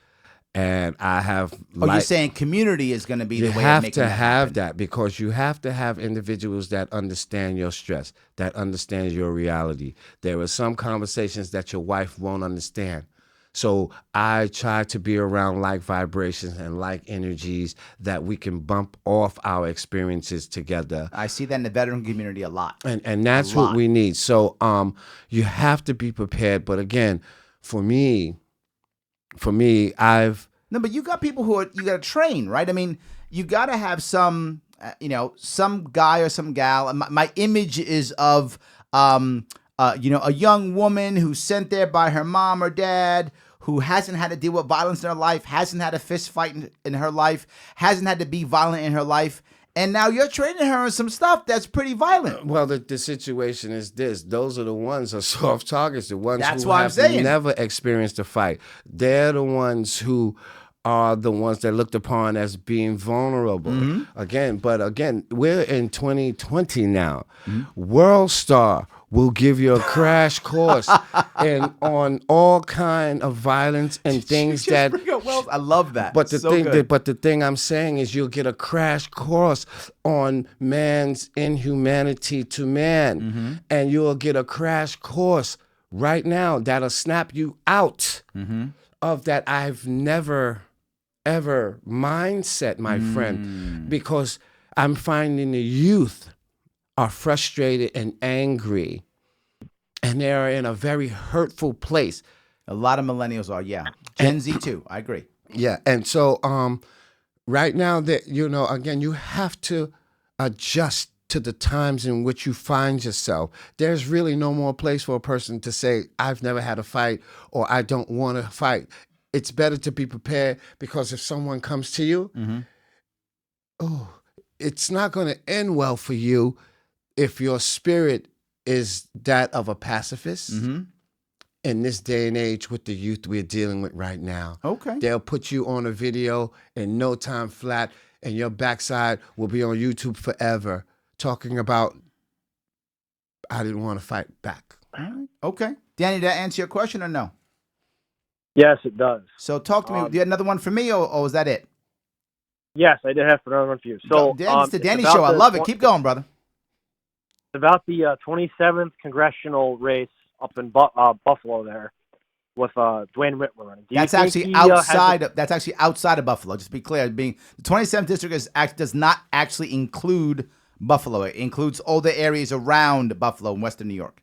And I have. You're saying community is going to be the way of making that happen. You have to have that, because you have to have individuals that understand your stress, that understand your reality. There are some conversations that your wife won't understand. So I try to be around like vibrations and like energies that we can bump off our experiences together. I see that in the veteran community a lot. And that's what we need. So you have to be prepared. But again, for me, but you got people you got to train, right? You got to have some, some guy or some gal. My image is of, a young woman who's sent there by her mom or dad, who hasn't had to deal with violence in her life, hasn't had a fist fight in her life, hasn't had to be violent in her life. And now you're training her on some stuff that's pretty violent. Well, the situation is this. Those are the ones are soft targets, the ones who have never experienced a fight. They're the ones who are the ones that are looked upon as being vulnerable. Mm-hmm. Again, we're in 2020 now. Mm-hmm. World Star will give you a crash course on all kind of violence and things that. I love that. But the thing I'm saying is, you'll get a crash course on man's inhumanity to man, and you'll get a crash course right now that'll snap you out of that I've never ever mindset, my friend, because I'm finding the youth are frustrated and angry, and they're in a very hurtful place. A lot of millennials are, yeah. Gen Z too, I agree. Yeah, and so right now that again, you have to adjust to the times in which you find yourself. There's really no more place for a person to say, I've never had a fight or I don't want to fight. It's better to be prepared, because if someone comes to you, it's not going to end well for you if your spirit is that of a pacifist. In this day and age with the youth we're dealing with right now. Okay. They'll put you on a video in no time flat, and your backside will be on YouTube forever talking about, I didn't want to fight back. All right. Okay. Danny, did that answer your question or no? Yes, it does. So talk to me. Do you have another one for me, or was that it? Yes, I did have another one for you. So It's the Danny Show. I love it. Keep going, brother. It's about the 27th congressional race up in Buffalo there with Dwayne Whitmer running. That's actually outside. That's actually outside of Buffalo. Just to be clear, the 27th district does not actually include Buffalo. It includes all the areas around Buffalo and Western New York.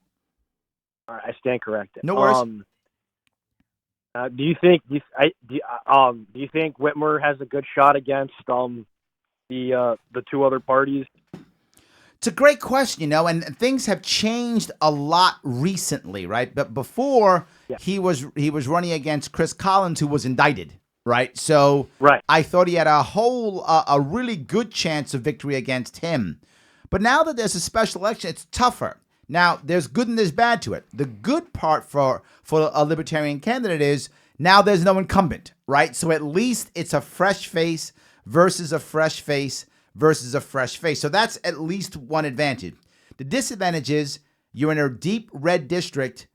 All right, I stand corrected. No worries. Do you think Whitmer has a good shot against the two other parties? It's a great question, and things have changed a lot recently, right? But before he was running against Chris Collins, who was indicted, right? So I thought he had a really good chance of victory against him. But now that there's a special election, it's tougher. Now, there's good and there's bad to it. The good part for a libertarian candidate is now there's no incumbent, right? So at least it's a fresh face versus a fresh face versus a fresh face. So that's at least one advantage. The disadvantage is you're in a deep red district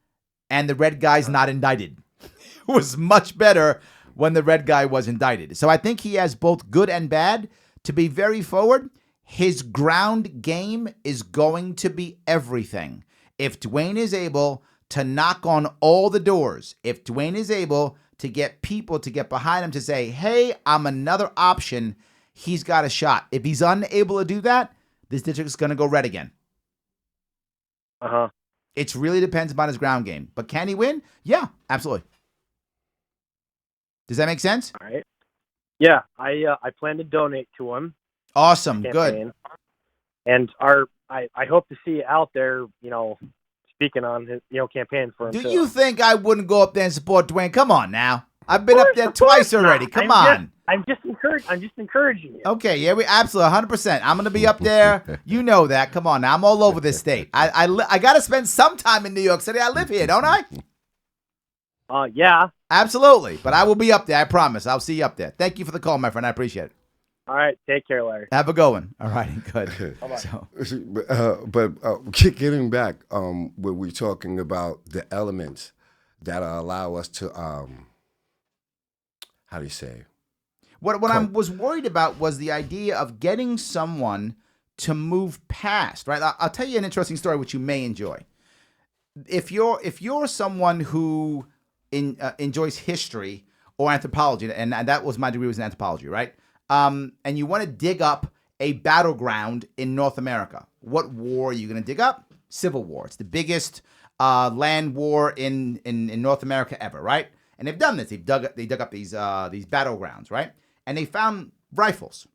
and the red guy's not indicted. It was much better when the red guy was indicted. So I think he has both good and bad. To be very forward, his ground game is going to be everything. If Dwayne is able to knock on all the doors, if Dwayne is able to get people to get behind him to say, hey, I'm another option, he's got a shot. If he's unable to do that, this district is going to go red again. It really depends upon his ground game. But can he win? Yeah, absolutely. Does that make sense? All right. Yeah, I plan to donate to him. Awesome. Good. And I hope to see you out there, speaking on his, campaign for him. Do you think I wouldn't go up there and support Dwayne? Come on now. I've been up there twice already. Come on. I'm just encouraging you. Okay, yeah, we absolutely 100%. I'm gonna be up there. You know that. Come on now. I'm all over this state. I gotta spend some time in New York City. I live here, don't I? Yeah. Absolutely. But I will be up there. I promise. I'll see you up there. Thank you for the call, my friend. I appreciate it. All right. Take care, Larry. Have a good one. All right. Good. But getting back, when we're talking about the elements that allow us to, how do you say? What I was worried about was the idea of getting someone to move past, right? I'll tell you an interesting story which you may enjoy. If you're someone who enjoys history or anthropology, and that was my degree, was in anthropology, right? And you want to dig up a battleground in North America. What war are you going to dig up? Civil War. It's the biggest land war in North America ever, right? And they've done this. They dug up these battlegrounds, right? And they found rifles.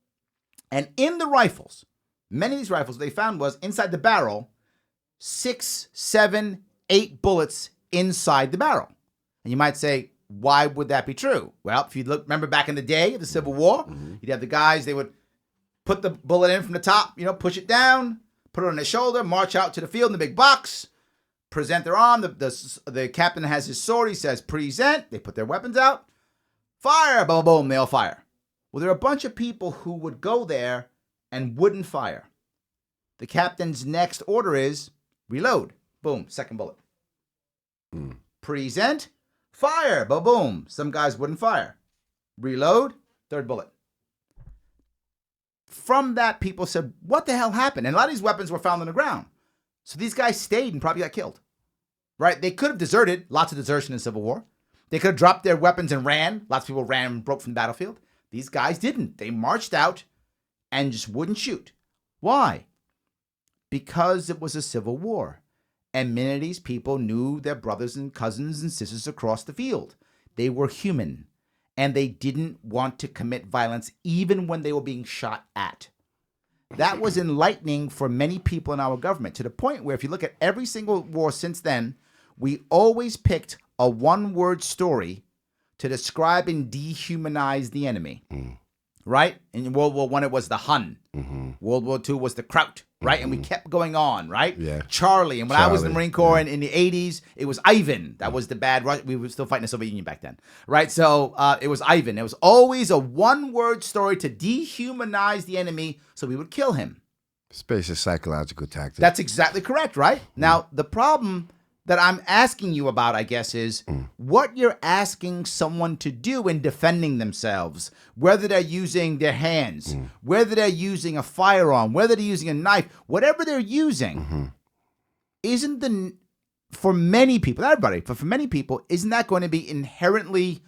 And in the rifles, many of these rifles they found was inside the barrel, 6, 7, 8 bullets inside the barrel. And you might say, why would that be true? Well, if you remember back in the day of the Civil War, you'd have the guys, they would put the bullet in from the top, push it down, put it on their shoulder, march out to the field in the big box, present their arm. The captain has his sword. He says, present. They put their weapons out. Fire. Boom, boom. They all fire. Well, there are a bunch of people who would go there and wouldn't fire. The captain's next order is reload. Boom. Second bullet. Present. Fire. Boom, boom. Some guys wouldn't fire. Reload. Third bullet. From that, people said, what the hell happened? And a lot of these weapons were found on the ground. So these guys stayed and probably got killed, right? They could have deserted. Lots of desertion in the Civil War. They could have dropped their weapons and ran. Lots of people ran and broke from the battlefield. These guys didn't. They marched out and just wouldn't shoot. Why? Because it was a civil war. And many of these people knew their brothers and cousins and sisters across the field. They were human. And they didn't want to commit violence even when they were being shot at. that was enlightening for many people in our government, to the point where if you look at every single war since then, we always picked a one-word story to describe and dehumanize the enemy. Right? In World War I, it was the Hun. World War II was the Kraut, right? And we kept going on, right? Yeah. Charlie. And when I was in the Charlie, Marine Corps in the 80s, it was Ivan. That was the bad Russian. We were still fighting the Soviet Union back then, right? So it was Ivan. It was always a one-word story to dehumanize the enemy so we would kill him. Space psychological tactic. That's exactly correct, right? Now, the problem that I'm asking you about, I guess, is what you're asking someone to do in defending themselves, whether they're using their hands, whether they're using a firearm, whether they're using a knife, whatever they're using, for many people, not everybody, but for many people, isn't that going to be inherently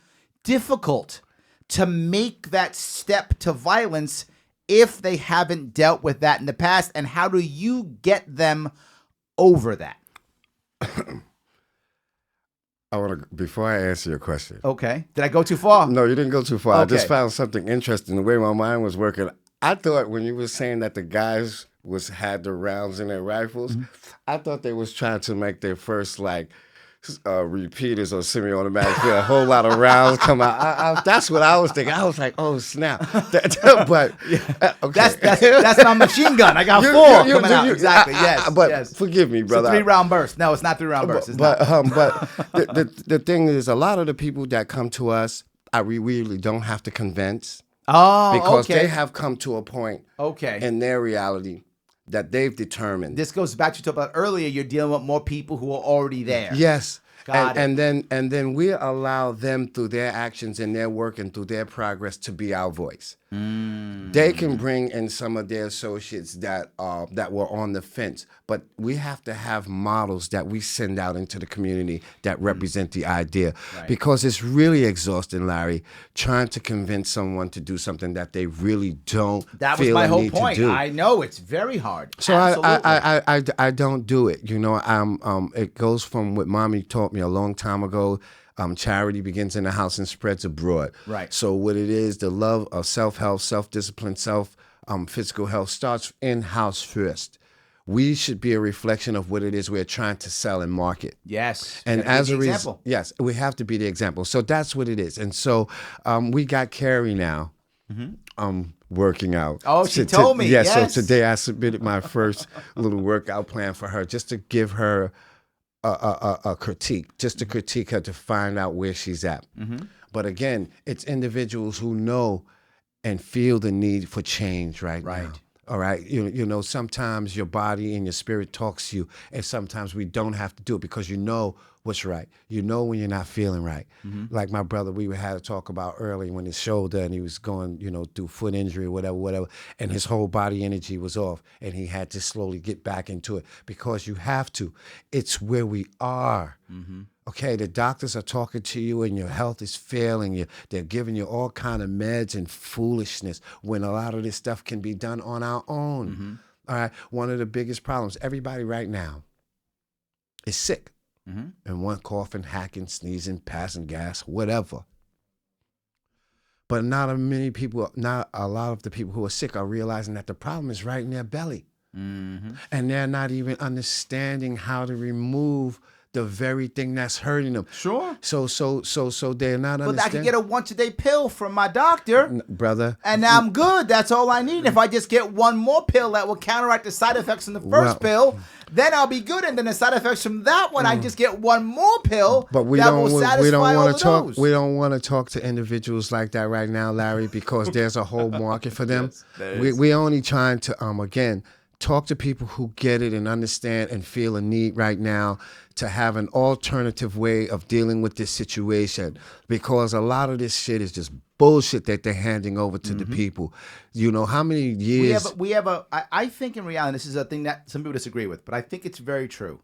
difficult to make that step to violence if they haven't dealt with that in the past? And how do you get them over that? Before I answer your question. Okay. Did I go too far? No, you didn't go too far. Okay. I just found something interesting. The way my mind was working, I thought when you were saying that the guys had the rounds in their rifles, I thought they was trying to make their first repeaters or semi-automatic feel a whole lot of rounds come out. That's what I was thinking. I was like, oh snap! But okay, that's my machine gun. I got four coming out. Exactly. Yes. But forgive me, brother. It's a 3-round burst. No, it's not 3-round burst. It's not. The thing is, a lot of the people that come to us, we really don't have to convince. Oh, because okay. they have come to a point in their reality that they've determined. This goes back to what you talked about earlier. You're dealing with more people who are already there. Yes. Got and then we allow them through their actions and their work and through their progress to be our voice. They can bring in some of their associates that were on the fence, but we have to have models that we send out into the community that represent the idea, because it's really exhausting, Larry, trying to convince someone to do something that they really don't. That was my whole point. I know it's very hard. So I don't do it. You know, it goes from what Mommy taught me a long time ago. Charity begins in the house and spreads abroad. Right. So what it is, the love of self-help, self-discipline, physical health starts in-house first. We should be a reflection of what it is we're trying to sell and market. Yes. And as a result, yes, we have to be the example. So that's what it is. And so we got Carrie now. Working out. Oh, she told me. Yes. So today I submitted my first little workout plan for her, just to give her a critique, just to critique her, to find out where she's at. But again, it's individuals who know and feel the need for change right now. All right. You know, sometimes your body and your spirit talks to you, and sometimes we don't have to do it because you know what's right. You know when you're not feeling right. Like my brother, we had to talk about early when his shoulder, and he was going, through foot injury or whatever, and his whole body energy was off, and he had to slowly get back into it, because you have to. It's where we are. Okay, the doctors are talking to you and your health is failing you. They're giving you all kind of meds and foolishness when a lot of this stuff can be done on our own. All right, one of the biggest problems, everybody right now is sick. And one coughing, hacking, sneezing, passing gas, whatever. But not a lot of the people who are sick are realizing that the problem is right in their belly. And they're not even understanding how to remove the very thing that's hurting them. Sure. So they're not understanding. But I can get a once-a-day pill from my doctor, brother, and I'm good. That's all I need. If I just get one more pill that will counteract the side effects from the first pill, then I'll be good. And then the side effects from that one, I just get one more pill that will satisfy all of those. We don't want to talk to individuals like that right now, Larry, because there's a whole market for them. Yes, we're only trying to again talk to people who get it and understand and feel a need right now to have an alternative way of dealing with this situation, because a lot of this shit is just bullshit that they're handing over to the people. You know, how many years... I think in reality, this is a thing that some people disagree with, but I think it's very true.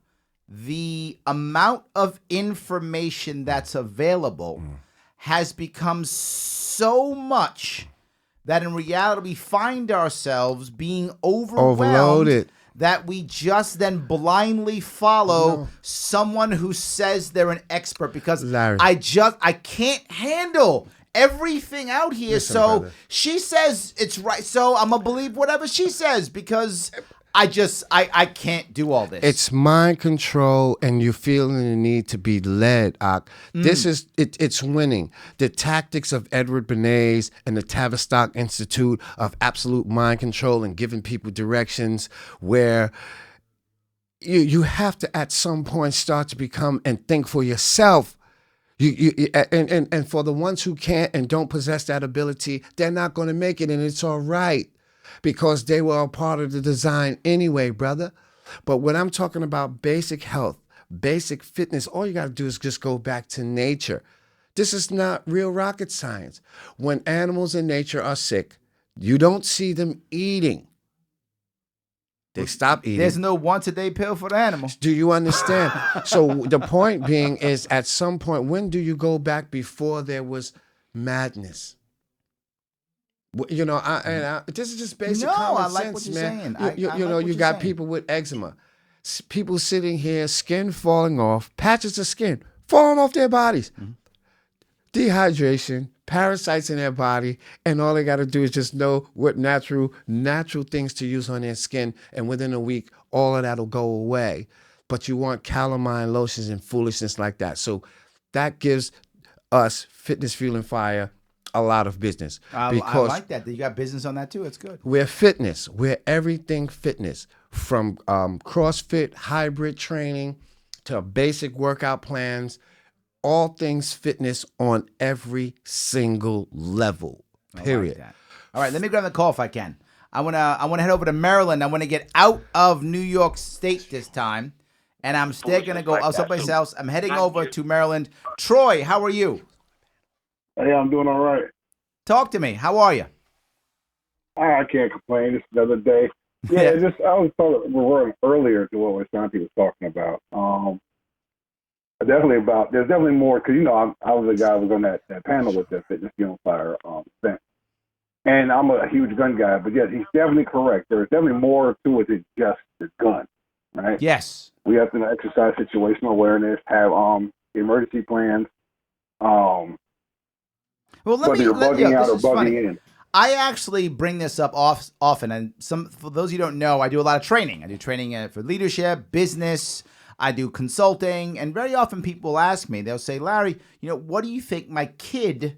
The amount of information that's available has become so much that in reality we find ourselves being overloaded, that we just then blindly follow someone who says they're an expert, because Larry, I can't handle everything out here. Listen, So brother. she says it's right. So I'm going to believe whatever she says because I can't do all this. It's mind control, and you're feeling the need to be led. This is it's winning. The tactics of Edward Bernays and the Tavistock Institute of absolute mind control and giving people directions where you have to at some point start to become and think for yourself. And for the ones who can't and don't possess that ability, they're not going to make it, and it's all right because they were a part of the design anyway, brother. But when I'm talking about basic health, basic fitness, all you got to do is just go back to nature. This is not real rocket science. When animals in nature are sick, you don't see them eating. They stop eating. There's no once-a-day pill for the animal. Do you understand? So the point being is, at some point, when do you go back before there was madness? You know, this is just basic common I like sense, what you're man. saying. You like know, what you you're got saying. people with eczema, people sitting here, skin falling off, patches of skin falling off their bodies, dehydration, parasites in their body, and all they got to do is just know what natural things to use on their skin, and within a week, all of that'll go away. But you want calamine lotions and foolishness like that. So that gives us Fitness Fuel and Fire a lot of business. I because like that. You got business on that too. It's good. we're fitness. We're everything fitness, from CrossFit, hybrid training, to basic workout plans, all things fitness on every single level, period. I like that. All right, let me grab the call if I can. I wanna head over to Maryland. I want to get out of New York State this time, and I'm still gonna go someplace else. I'm heading over to Maryland. Troy, how are you? Hey, I'm doing all right. Talk to me. How are you? I can't complain. It's another day. Yeah, I was referring earlier to what Ashante was talking about. There's definitely more, because, I was the guy who was on that panel with the Fitness Fuel and Fire event. And I'm a huge gun guy, but yes, he's definitely correct. There's definitely more to it than just the gun, right? Yes. We have to exercise situational awareness, have emergency plans. Well, Whether you're bugging out or bugging in. I actually bring this up often, and for those of you who don't know, I do a lot of training. I do training for leadership, business. I do consulting, and very often people ask me, they'll say, Larry, what do you think my kid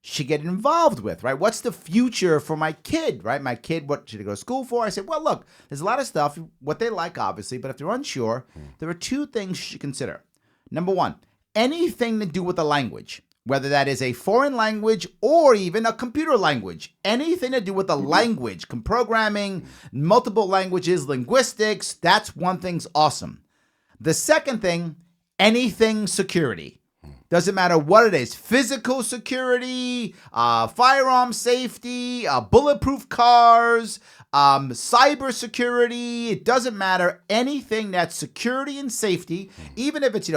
should get involved with, right? What's the future for my kid, right? My kid, what should they go to school for? I said, well, look, there's a lot of stuff, what they like, obviously, but if they're unsure, there are two things you should consider. Number one, anything to do with the language, whether that is a foreign language or even a computer language, anything to do with the language, programming, multiple languages, linguistics, that's one thing's awesome. The second thing, anything security. Doesn't matter what it is. Physical security, firearm safety, bulletproof cars, cyber security. It doesn't matter. Anything that's security and safety, even if it's,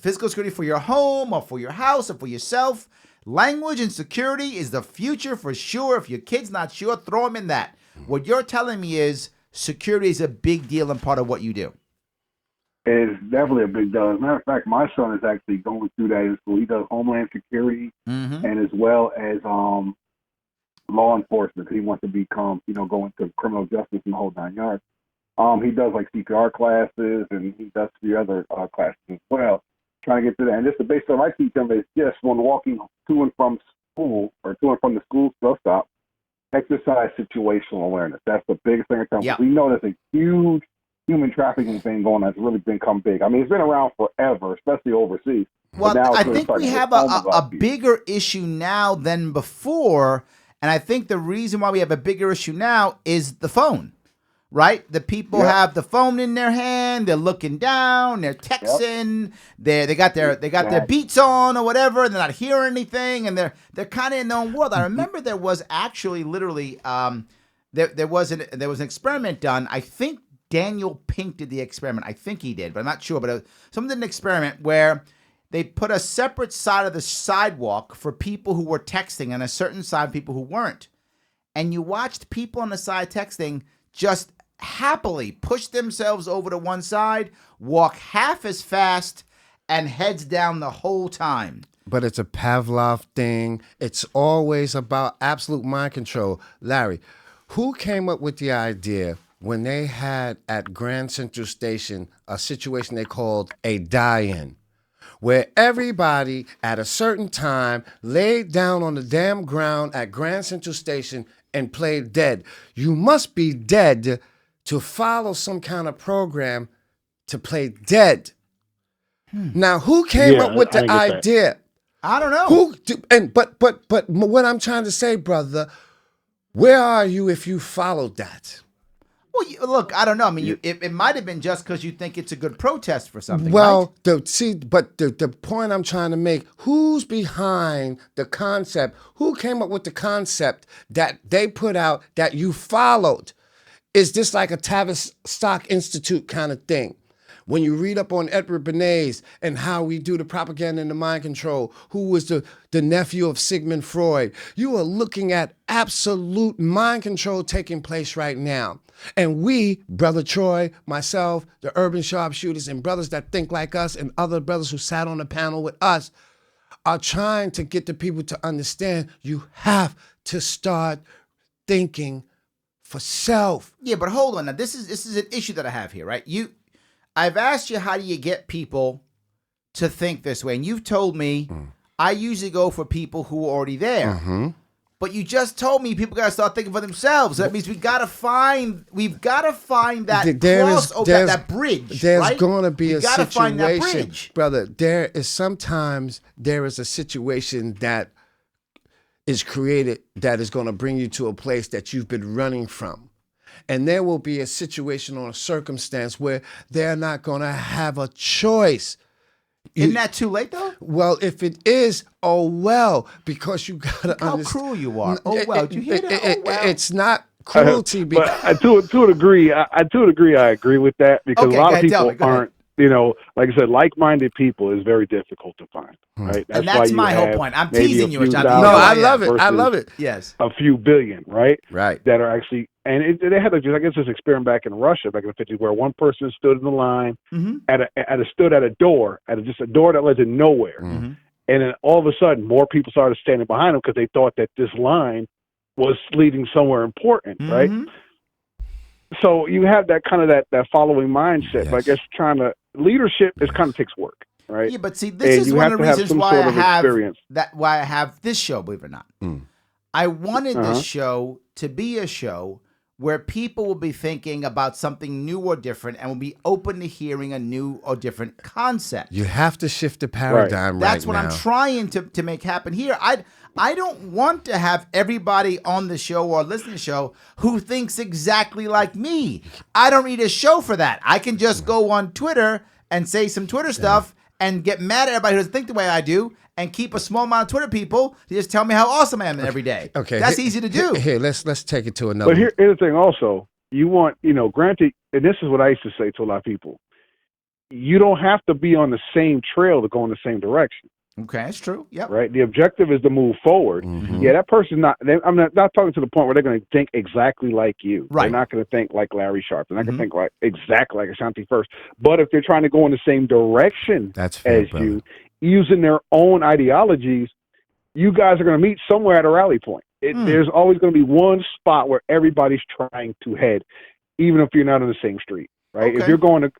physical security for your home or for your house or for yourself. Language and security is the future for sure. If your kid's not sure, throw them in that. What you're telling me is security is a big deal and part of what you do. It's definitely a big deal. As a matter of fact, my son is actually going through that in school. He does Homeland Security and as well as law enforcement. He wants to become, go into criminal justice and the whole 9 yards. He does like CPR classes, and he does the other classes as well, trying to get to that. And just the basic stuff I teach him is just when walking to and from school or to and from the school bus stop, exercise situational awareness. That's the biggest thing I tell him. Yeah. We know there's a huge human trafficking thing going on that's really become big. I mean, it's been around forever, especially overseas. Well, I think we have a bigger issue now than before, and I think the reason why we have a bigger issue now is the phone, right? The people have the phone in their hand, they're looking down, they're texting, they got their beats on or whatever, and they're not hearing anything, and they're kind of in their own world. I remember there was actually literally there was an experiment done. I think Daniel Pink did the experiment. I think he did, but I'm not sure. But someone did an experiment where they put a separate side of the sidewalk for people who were texting and a certain side of people who weren't. And you watched people on the side texting just happily push themselves over to one side, walk half as fast, and heads down the whole time. but it's a Pavlov thing. It's always about absolute mind control. Larry, who came up with the idea when they had at Grand Central Station a situation they called a die-in, where everybody at a certain time laid down on the damn ground at Grand Central Station and played dead? You must be dead to follow some kind of program to play dead. Now, who came up with the idea? I don't know. But what I'm trying to say, brother, where are you if you followed that? Well, look, I don't know. I mean, it might have been just because you think it's a good protest for something. Well, right? the point I'm trying to make: who's behind the concept? Who came up with the concept that they put out that you followed? Is this like a Tavistock Institute kind of thing? When you read up on Edward Bernays and how we do the propaganda and the mind control, who was the nephew of Sigmund Freud, you are looking at absolute mind control taking place right now. And we, Brother Troy, myself, the urban sharpshooters, and brothers that think like us, and other brothers who sat on the panel with us, are trying to get the people to understand you have to start thinking for self. Yeah, but hold on. Now, this is an issue that I have here, right? I've asked you, how do you get people to think this way? And you've told me I usually go for people who are already there. Mm-hmm. But you just told me people got to start thinking for themselves. That means we've got to find that crossover, that bridge. There's going to be a gotta situation, find that bridge. brother. There is a situation that is created that is going to bring you to a place that you've been running from. And there will be a situation or a circumstance where they're not going to have a choice. Isn't that too late, though? Well, if it is, oh well, because you got to understand. How cruel you are. Oh, well. Did you hear that? Oh, well. It's not cruelty. But to a degree, I agree with that, because a lot of people aren't, like I said, like-minded people is very difficult to find, right? And that's my whole point. I'm teasing you, Ashante. No, I love it. I love it. Yes. A few billion, right? Right. That are actually, and they had, I guess, this experiment back in Russia back in the 50s, where one person stood in the line stood at a door, just a door that led to nowhere. Mm-hmm. And then all of a sudden, more people started standing behind him because they thought that this line was leading somewhere important, right? So you have that kind of that following mindset. Yes. But I guess leadership kind of takes work, right? Yeah, but see, this is one of the reasons why I have this show, believe it or not. I wanted this show to be a show where people will be thinking about something new or different and will be open to hearing a new or different concept. You have to shift the paradigm right now. That's what I'm trying to make happen here. I don't want to have everybody on the show or listen to the show who thinks exactly like me. I don't need a show for that. I can just go on Twitter and say some Twitter stuff and get mad at everybody who doesn't think the way I do, and keep a small amount of Twitter people to just tell me how awesome I am every day. Okay, that's easy to do. Here, let's take it to another. But here's the thing also. You want, granted, and this is what I used to say to a lot of people, you don't have to be on the same trail to go in the same direction. Okay, that's true. Yep. Right? The objective is to move forward. Mm-hmm. Yeah, that person's I'm not talking to the point where they're going to think exactly like you. Right. They're not going to think like Larry Sharpe. They're not going to think exactly like Ashante First. But if they're trying to go in the same direction you, using their own ideologies, you guys are going to meet somewhere at a rally point. There's always going to be one spot where everybody's trying to head, even if you're not on the same street, right? Okay. If you're going to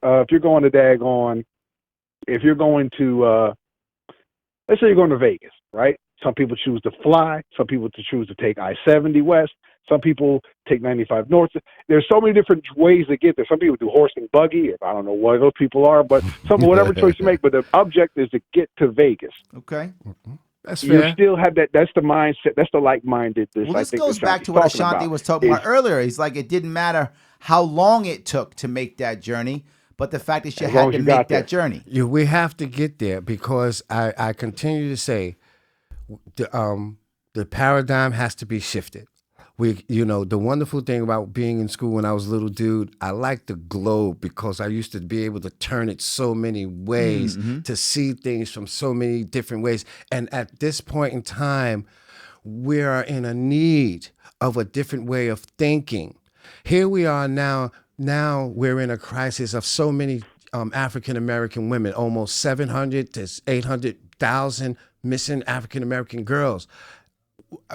let's say you're going to Vegas, right? Some people choose to fly. Some people choose to take I-70 west. Some people take 95 north. There's so many different ways to get there. Some people do horse and buggy. I don't know what those people are, but whatever choice you make. But the object is to get to Vegas. Okay. That's fair. You still have that. That's the mindset. That's the like-minded. Well, this goes back to what Ashante was talking about earlier. He's like, it didn't matter how long it took to make that journey, but the fact that you had to make that journey. We have to get there, because I continue to say the paradigm has to be shifted. The wonderful thing about being in school when I was a little dude, I liked the globe, because I used to be able to turn it so many ways, to see things from so many different ways. And at this point in time, we are in a need of a different way of thinking. Here we are now. Now we're in a crisis of so many African-American women, almost 700 to 800,000 missing African American girls.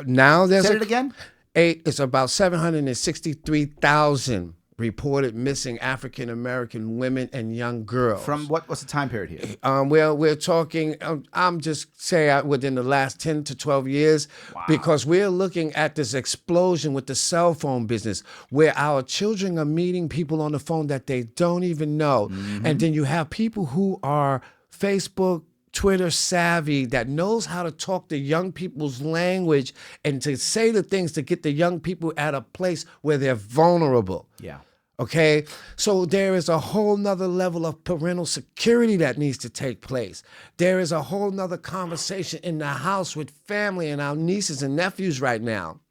Now there's Say it again. It's about 763,000 reported missing African American women and young girls. From what's the time period here? Well, we're talking, I'm just saying within the last 10 to 12 years, because we're looking at this explosion with the cell phone business where our children are meeting people on the phone that they don't even know. And then you have people who are Facebook, Twitter savvy that knows how to talk the young people's language and to say the things to get the young people at a place where they're vulnerable. Yeah. Okay, so there is a whole nother level of parental security that needs to take place. There is a whole nother conversation in the house with family and our nieces and nephews right now.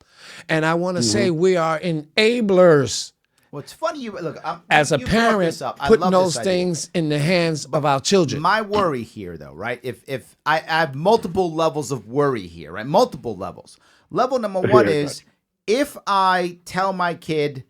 And I want to say we are enablers. Well, it's funny. Look, as a you brought parent, this up. I putting love those this idea. things in the hands of our children. My worry here, though, right? If I have multiple levels of worry here, right? Multiple levels. Level number one is if I tell my kid,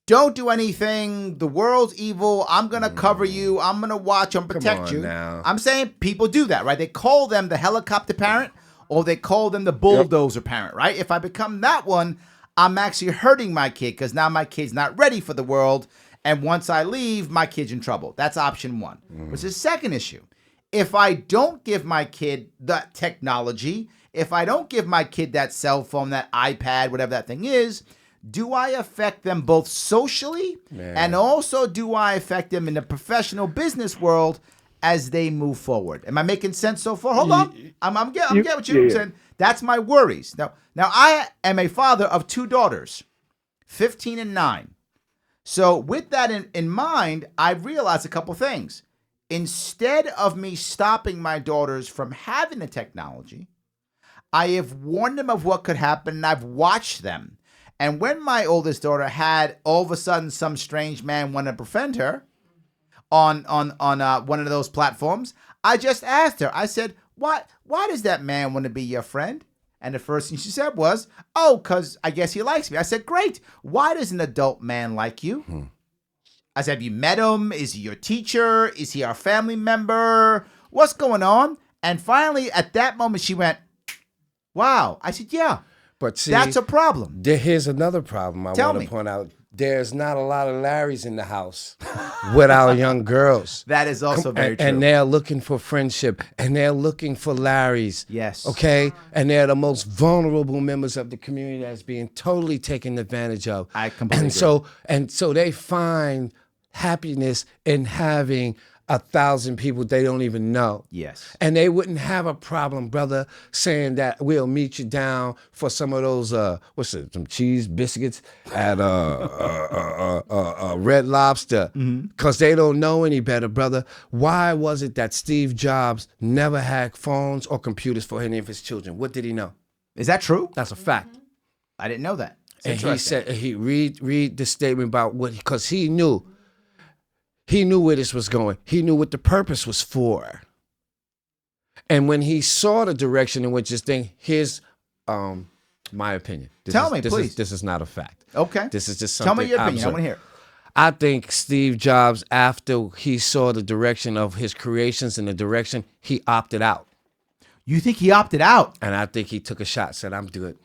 don't do anything, the world's evil, I'm going to cover you, I'm going to watch and protect you. Now. I'm saying people do that, right? They call them the helicopter parent or they call them the bulldozer parent, right? If I become that one, I'm actually hurting my kid because now my kid's not ready for the world. And once I leave, my kid's in trouble. That's option one. Which is the second issue. If I don't give my kid that technology, if I don't give my kid that cell phone, that iPad, whatever that thing is, do I affect them both socially and also do I affect them in the professional business world as they move forward? Am I making sense so far? Hold on. I'm getting what you're saying. That's my worries. Now I am a father of 2 daughters, 15 and 9. So with that in mind, I realized a couple things. Instead of me stopping my daughters from having the technology, I have warned them of what could happen and I've watched them. And when my oldest daughter had all of a sudden some strange man want to befriend her on one of those platforms, I just asked her, I said, why does that man want to be your friend? And the first thing she said was, oh, because I guess he likes me. I said, great. Why does an adult man like you? I said, have you met him? Is he your teacher? Is he our family member? What's going on? And finally, at that moment, she went, wow. I said, yeah. But see, that's a problem. Here's another problem I Tell want me. to point out. There's not a lot of Larrys in the house with our young girls. That is also very true. And they're looking for friendship, and they're looking for Larrys. Yes. Okay? And they're the most vulnerable members of the community that's being totally taken advantage of. I completely agree. And so they find happiness in having 1,000 people they don't even know. Yes. And they wouldn't have a problem, brother, saying that we'll meet you down for some of those, some cheese biscuits at Red Lobster, because they don't know any better, brother. Why was it that Steve Jobs never had phones or computers for any of his children? What did he know? Is that true? That's a fact. I didn't know that. And he said, read the statement about what, because he knew. He knew where this was going. He knew what the purpose was for. And when he saw the direction in which this thing, here's my opinion. Tell me, please. This is not a fact. Okay. This is just something. Tell me your opinion. I want to hear it. I think Steve Jobs, after he saw the direction of his creations and the direction, he opted out. You think he opted out? And I think he took a shot, said, I'm good.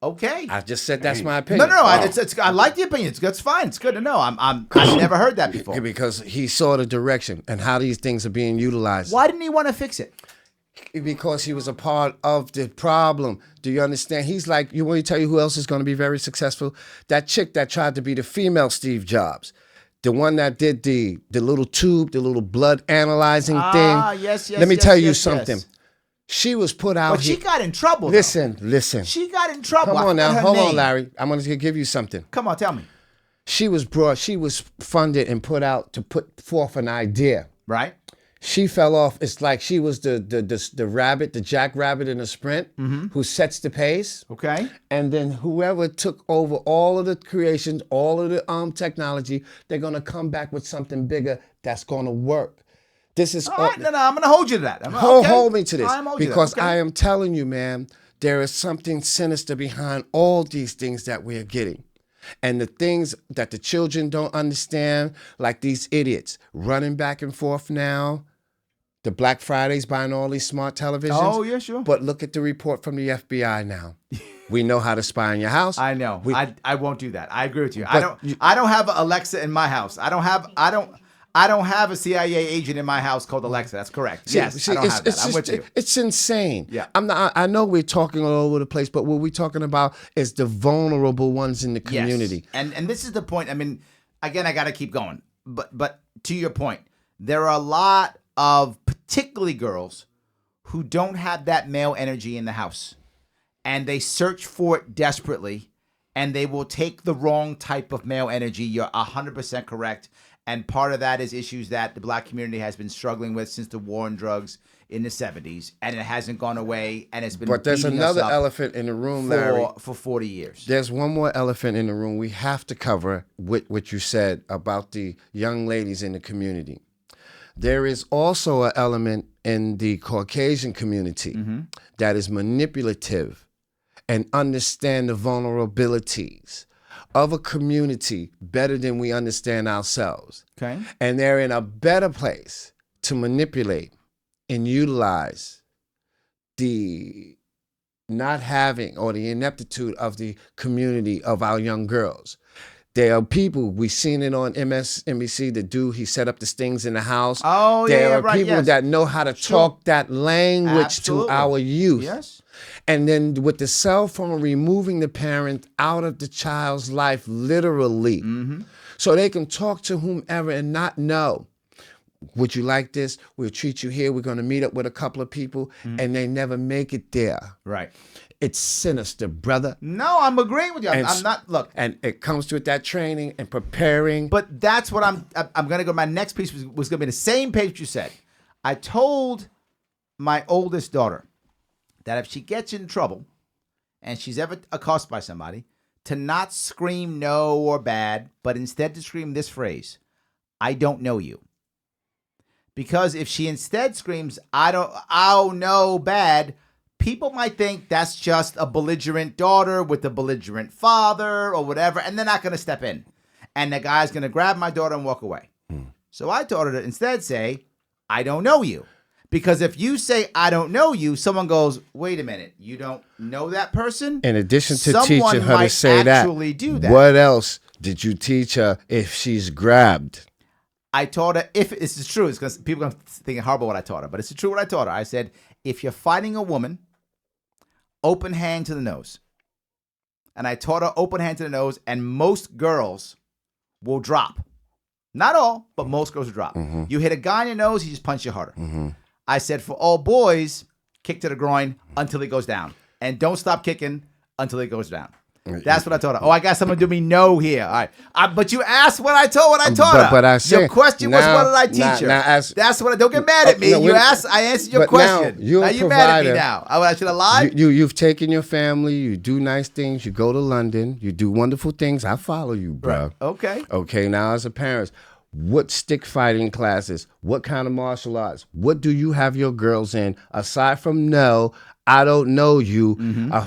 Okay. I just said that's my opinion. No. I like the opinion. It's fine. It's good to know. I've never heard that before. Because he saw the direction and how these things are being utilized. Why didn't he want to fix it? Because he was a part of the problem. Do you understand? He's like, you want me to tell you who else is going to be very successful? That chick that tried to be the female Steve Jobs. The one that did the little tube, the little blood analyzing thing. Yes. Let me tell you something. Yes. She was put out But here. she got in trouble. Listen. She got in trouble. Come on now. Hold on, Larry. I'm going to give you something. Come on, tell me. She was funded and put out to put forth an idea. Right. She fell off. It's like she was the rabbit, the jackrabbit in a sprint who sets the pace. Okay. And then whoever took over all of the creations, all of the technology, they're going to come back with something bigger that's going to work. This is all right. No, I'm going to hold you to that. Hold me to this. Because I am telling you, man, there is something sinister behind all these things that we're getting. And the things that the children don't understand, like these idiots running back and forth now, the Black Fridays buying all these smart televisions. Oh, yeah, sure. But look at the report from the FBI now. We know how to spy on your house. I know. I won't do that. I agree with you. But I don't have Alexa in my house. I don't have a CIA agent in my house called Alexa. That's correct. Yes, I don't have that. I'm with you. It's insane. Yeah. I know we're talking all over the place, but what we're talking about is the vulnerable ones in the community. Yes. And this is the point. I mean, again, I got to keep going. But to your point, there are a lot of particularly girls who don't have that male energy in the house. And they search for it desperately, and they will take the wrong type of male energy. You're 100% correct. And part of that is issues that the black community has been struggling with since the war on drugs in the 70s, and it hasn't gone away, and it's been But there's beating another us up elephant in the room, Larry. for 40 years. There's one more elephant in the room we have to cover with what you said about the young ladies in the community. There is also an element in the Caucasian community that is manipulative and understand the vulnerabilities of a community better than we understand ourselves. Okay. And they're in a better place to manipulate and utilize the not having or the ineptitude of the community of our young girls. There are people, we've seen it on MSNBC, the dude, he set up the stings in the house. Oh, yeah, There are right, people yes. that know how to talk that language Absolutely. to our youth. Yes. And then with the cell phone, removing the parent out of the child's life, literally, so they can talk to whomever and not know. Would you like this? We'll treat you here. We're going to meet up with a couple of people, and they never make it there. Right. It's sinister, brother. No, I'm agreeing with you. And I'm not. Look, And it comes with that training and preparing. but that's what I'm going to go. My next piece was going to be the same page you said. I told my oldest daughter that if she gets in trouble and she's ever accosted by somebody, to not scream no or bad, but instead to scream this phrase, I don't know you. Because if she instead screams, oh no, bad, people might think that's just a belligerent daughter with a belligerent father or whatever, and they're not going to step in. And the guy's going to grab my daughter and walk away. So I told her to instead say, I don't know you. Because if you say, I don't know you, someone goes, wait a minute, you don't know that person? In addition to Someone teaching her to might say that, actually do that. what else did you teach her if she's grabbed? I taught her, if this is true, it's because people are going to think horrible what I taught her, but it's true what I taught her. I said, if you're fighting a woman, open hand to the nose. And I taught her open hand to the nose, and most girls will drop. Not all, but most girls will drop. You hit a guy in your nose, he just punch you harder. I said, for all boys, kick to the groin until he goes down. And don't stop kicking until he goes down. That's what I told her. Oh, I got someone to me no here. All right. But you asked what I taught her. But I said, your question was, what did I teach her? That's what. Don't get mad at me. You asked. I answered your question. Now you're mad at me now. I should have lied. You've taken your family. You do nice things. You go to London. You do wonderful things. I follow you, bro. Right. Okay. Okay. Now, as a parent, what stick fighting classes? What kind of martial arts? What do you have your girls in aside from no? I don't know you. A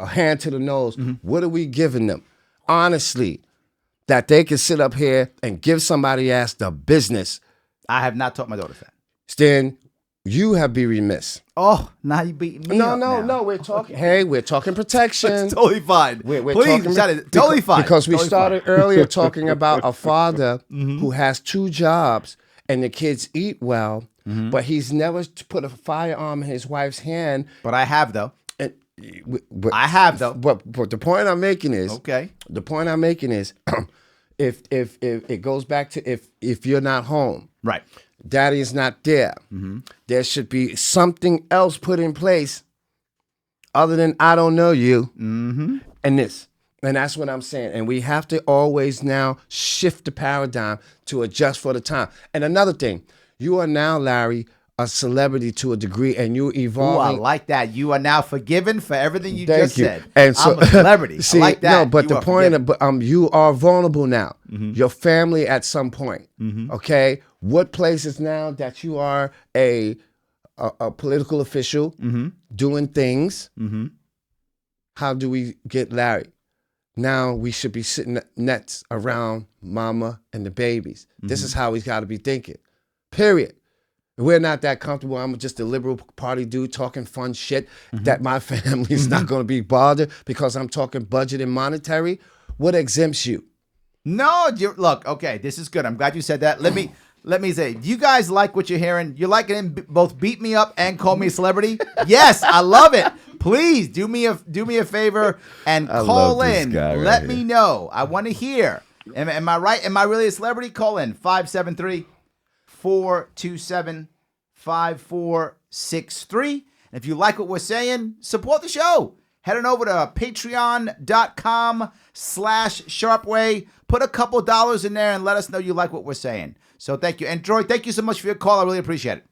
hand to the nose. What are we giving them? Honestly, that they can sit up here and give somebody else the business. I have not taught my daughter that. Then you have been remiss. Oh, now you beating me up now. No. We're talking. Hey, we're talking protection. It's totally fine. We're Please, talking shut it. Totally fine. Because we Totally started fine. earlier talking about a father who has 2 jobs and the kids eat well, but he's never put a firearm in his wife's hand. But I have, though. But the point I'm making is, Okay. The point I'm making is, if it goes back to if you're not home, Right. daddy is not there, there should be something else put in place other than I don't know you and this. And that's what I'm saying. And we have to always now shift the paradigm to adjust for the time. And another thing, you are now, Larry, a celebrity to a degree, and you're Ooh, evolving. I like that. You are now forgiven for everything you Thank just you. said. And so, I'm a celebrity. See, I like that. No, but You the are point, forgiven. you are vulnerable now. Your family at some point. Okay, what places now that you are a political official doing things? How do we get Larry? Now we should be sitting nets around mama and the babies. This is how he's got to be thinking. Period. We're not that comfortable. I'm just a liberal party dude talking fun shit that my family's not going to be bothered because I'm talking budget and monetary. What exempts you? No, look, okay, this is good. I'm glad you said that. Let me say, do you guys like what you're hearing? You like it both beat me up and call me a celebrity? Yes, I love it. Please do me a favor and call in. Let me know. I want to hear. Am I right? Am I really a celebrity? Call in 573-427-5463. And if you like what we're saying, support the show. Head on over to patreon.com/Sharpeway. Put a couple dollars in there and let us know you like what we're saying. So thank you. And Troy, thank you so much for your call. I really appreciate it.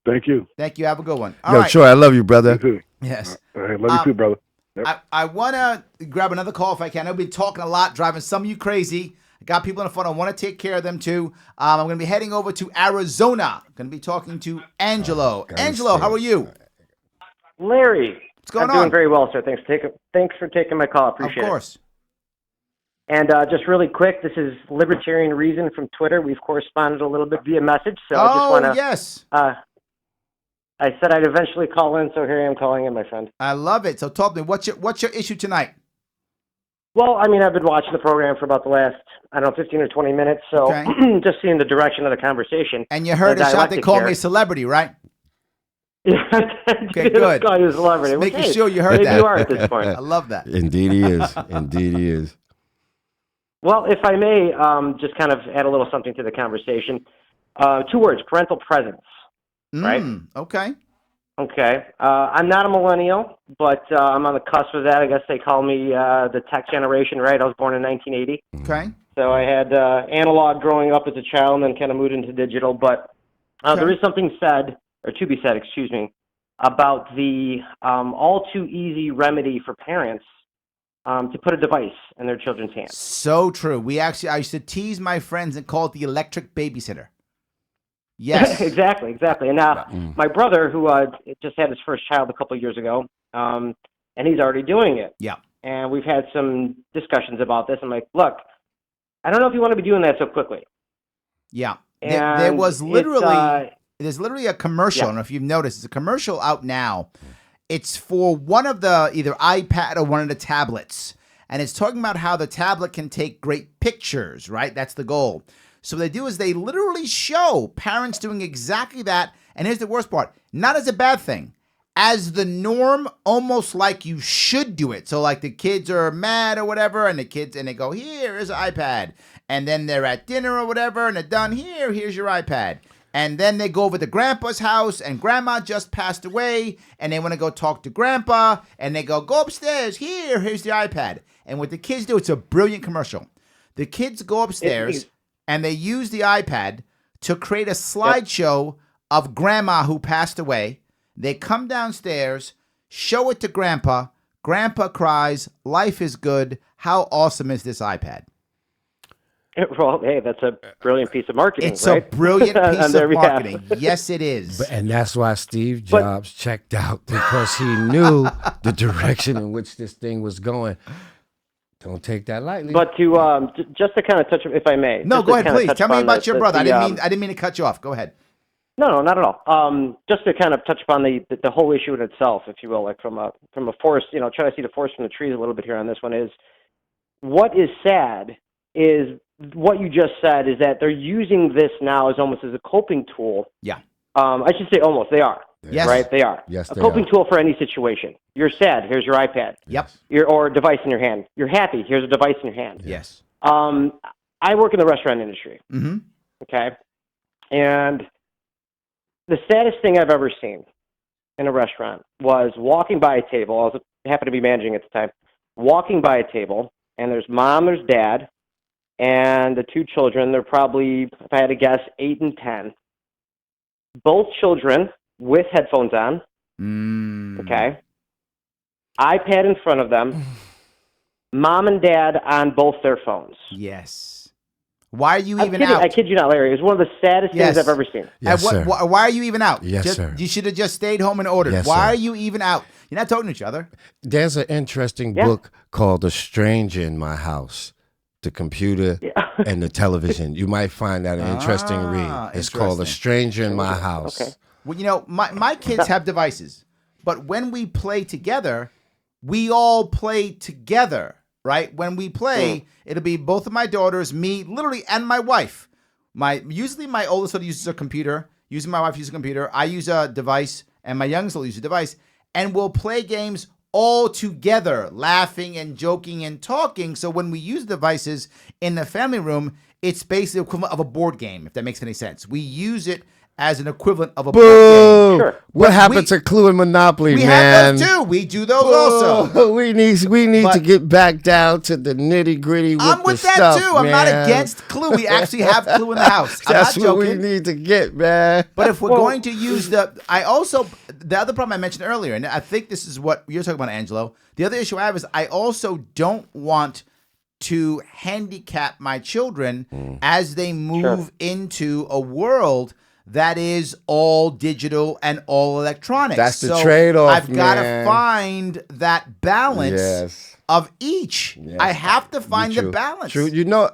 Thank you. Thank you. Have a good one. All Yo, right. Troy, I love you, brother. You too. Yes. Love you too, brother. Yep. I want to grab another call if I can. I've been talking a lot, driving some of you crazy. I got people on the phone. I want to take care of them too. I'm going to be heading over to Arizona. I'm going to be talking to Angelo. Angelo, how are you? Larry. What's going I'm doing on? very well, sir. Thanks for taking my call. Appreciate it. Of course. And just really quick, this is Libertarian Reason from Twitter. We've corresponded a little bit via message, so I just want to. Yes. I said I'd eventually call in, so here I am calling in, my friend. I love it. So talk to me. What's your issue tonight? Well, I mean, I've been watching the program for about the last, 15 or 20 minutes, so Okay. just seeing the direction of the conversation. And you heard Ashante call me a celebrity, right? Yeah, Okay, good. Call you a celebrity. Just Well, making hey, sure you heard maybe that. you are at this point. I love that. Indeed he is. Indeed he is. Well, if I may, just kind of add a little something to the conversation. 2 words: parental presence. Right? Okay. Okay. I'm not a millennial, but I'm on the cusp of that. I guess they call me the tech generation, right? I was born in 1980. Okay. So I had analog growing up as a child and then kind of moved into digital. But there is something said, or to be said, excuse me, about the all too easy remedy for parents to put a device in their children's hands. So true. I used to tease my friends and call it the electric babysitter. Yes. Exactly. And now my brother, who just had his first child a couple of years ago, and he's already doing it. Yeah. And we've had some discussions about this. I'm like, look, I don't know if you want to be doing that so quickly. Yeah. And there was literally there's literally a commercial. Yeah. I don't know if you've noticed. It's a commercial out now. It's for one of the either iPad or one of the tablets. And it's talking about how the tablet can take great pictures, right? That's the goal. So what they do is they literally show parents doing exactly that. And here's the worst part. Not as a bad thing. As the norm, almost like you should do it. So like the kids are mad or whatever, and they go, here's an iPad. And then they're at dinner or whatever, and they're done, here's your iPad. And then they go over to grandpa's house, and grandma just passed away, and they want to go talk to grandpa, and they go upstairs, here's the iPad. And what the kids do, it's a brilliant commercial. The kids go upstairs, and they use the iPad to create a slideshow of grandma who passed away. They come downstairs, show it to grandpa. Grandpa cries, life is good. How awesome is this iPad? Well, hey, that's a brilliant piece of marketing, It's right? a brilliant piece of marketing. behalf. Yes, it is. And that's why Steve Jobs checked out, because he knew the direction in which this thing was going. Don't take that lightly. But to just to kind of touch, if I may. No, just go to ahead, kind of please. touch Tell me upon about your brother. the, I didn't mean to cut you off. Go ahead. No, not at all. Just to kind of touch upon the whole issue in itself, if you will, like from a forest, try to see the forest from the trees a little bit here on this one is, what is sad is what you just said is that they're using this now as almost as a coping tool. Yeah. I should say almost. They are. Yes. Right? They are. Yes, a they coping are. tool for any situation. You're sad. Here's your iPad. Yep. Or a device in your hand. You're happy. Here's a device in your hand. Yes. I work in the restaurant industry. Mm-hmm. Okay. And the saddest thing I've ever seen in a restaurant was walking by a table. I happened to be managing at the time. Walking by a table, and there's mom, there's dad, and the 2 children. They're probably, if I had to guess, 8 and 10. Both children with headphones on. Okay. iPad in front of them. Mom and dad on both their phones. Yes. Why are you even out? out? I kid you not, Larry. It was one of the saddest things I've ever seen. Yes, sir. Why are you even out? Yes, sir. You should have just stayed home and ordered. Yes, Why sir. are you even out? You're not talking to each other. There's an interesting book called A Stranger in My House the computer, and the television. You might find that an interesting read. It's called A Stranger in My House. Okay. Well, you know, my kids have devices, but when we play together, we all play together, right? When we play, it'll be both of my daughters, me, literally, and my wife. Usually my oldest daughter uses a computer. Usually my wife uses a computer. I use a device, and my youngest will use a device, and we'll play games all together, laughing and joking and talking. So when we use devices in the family room, it's basically the equivalent of a board game, if that makes any sense. We use it as an equivalent of a board game. Sure. What happened to Clue and Monopoly, We man? have those too. We do those also. We need to get back down to the nitty gritty with I'm with the that stuff, too. I'm not man. against Clue. We actually have Clue in the house. That's I'm not what joking. we need to get, man. But if we're going to use the other problem I mentioned earlier, and I think this is what you're talking about, Angelo. The other issue I have is I also don't want to handicap my children as they move into a world that is all digital and all electronics. That's the trade-off, I've got to man. find that balance of each. Yes. I have to find the True. balance. True. No,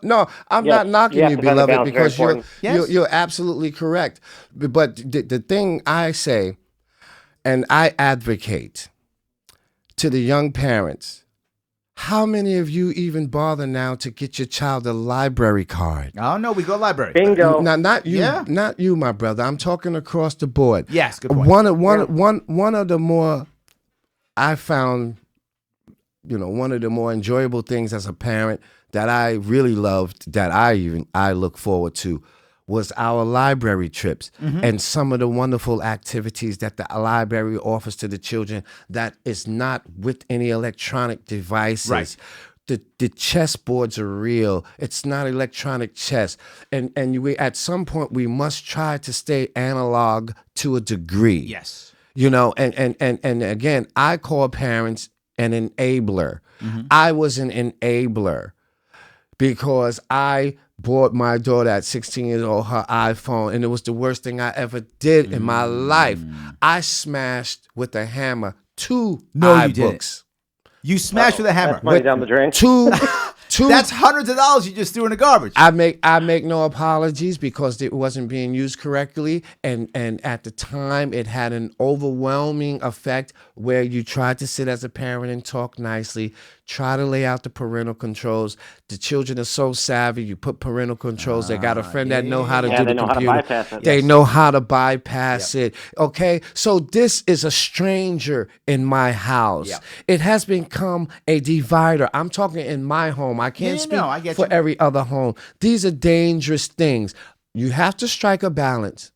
I'm Yes, not knocking you have you, to find the beloved, balance, very because you're, important. Yes. you're absolutely correct. But the thing I say, and I advocate to the young parents, how many of you even bother now to get your child a library card? Oh no, we go library. Bingo. Now, not you, Yeah. not you, my brother. I'm talking across the board. Yes, good point. One of the more I found, one of the more enjoyable things as a parent that I really loved, that I look forward to, was our library trips and some of the wonderful activities that the library offers to the children that is not with any electronic devices. Right. The chess boards are real. It's not electronic chess. And at some point we must try to stay analog to a degree. Yes. And again, I call parents an enabler. I was an enabler because I bought my daughter at 16 years old her iPhone, and it was the worst thing I ever did in my life. I smashed with a hammer 2 No, you didn't. iBooks. You smashed with a hammer. That's money down the drain. Two. That's hundreds of dollars you just threw in the garbage. I make no apologies because it wasn't being used correctly, and at the time it had an overwhelming effect where you tried to sit as a parent and talk nicely, try to lay out the parental controls. The children are so savvy. You put parental controls. They got a friend that know how to do they the know how to computer. bypass it. They know how to bypass it. Okay, so this is a stranger in my house. Yep. It has become a divider. I'm talking in my home. I can't speak I get for you. every other home. These are dangerous things. You have to strike a balance.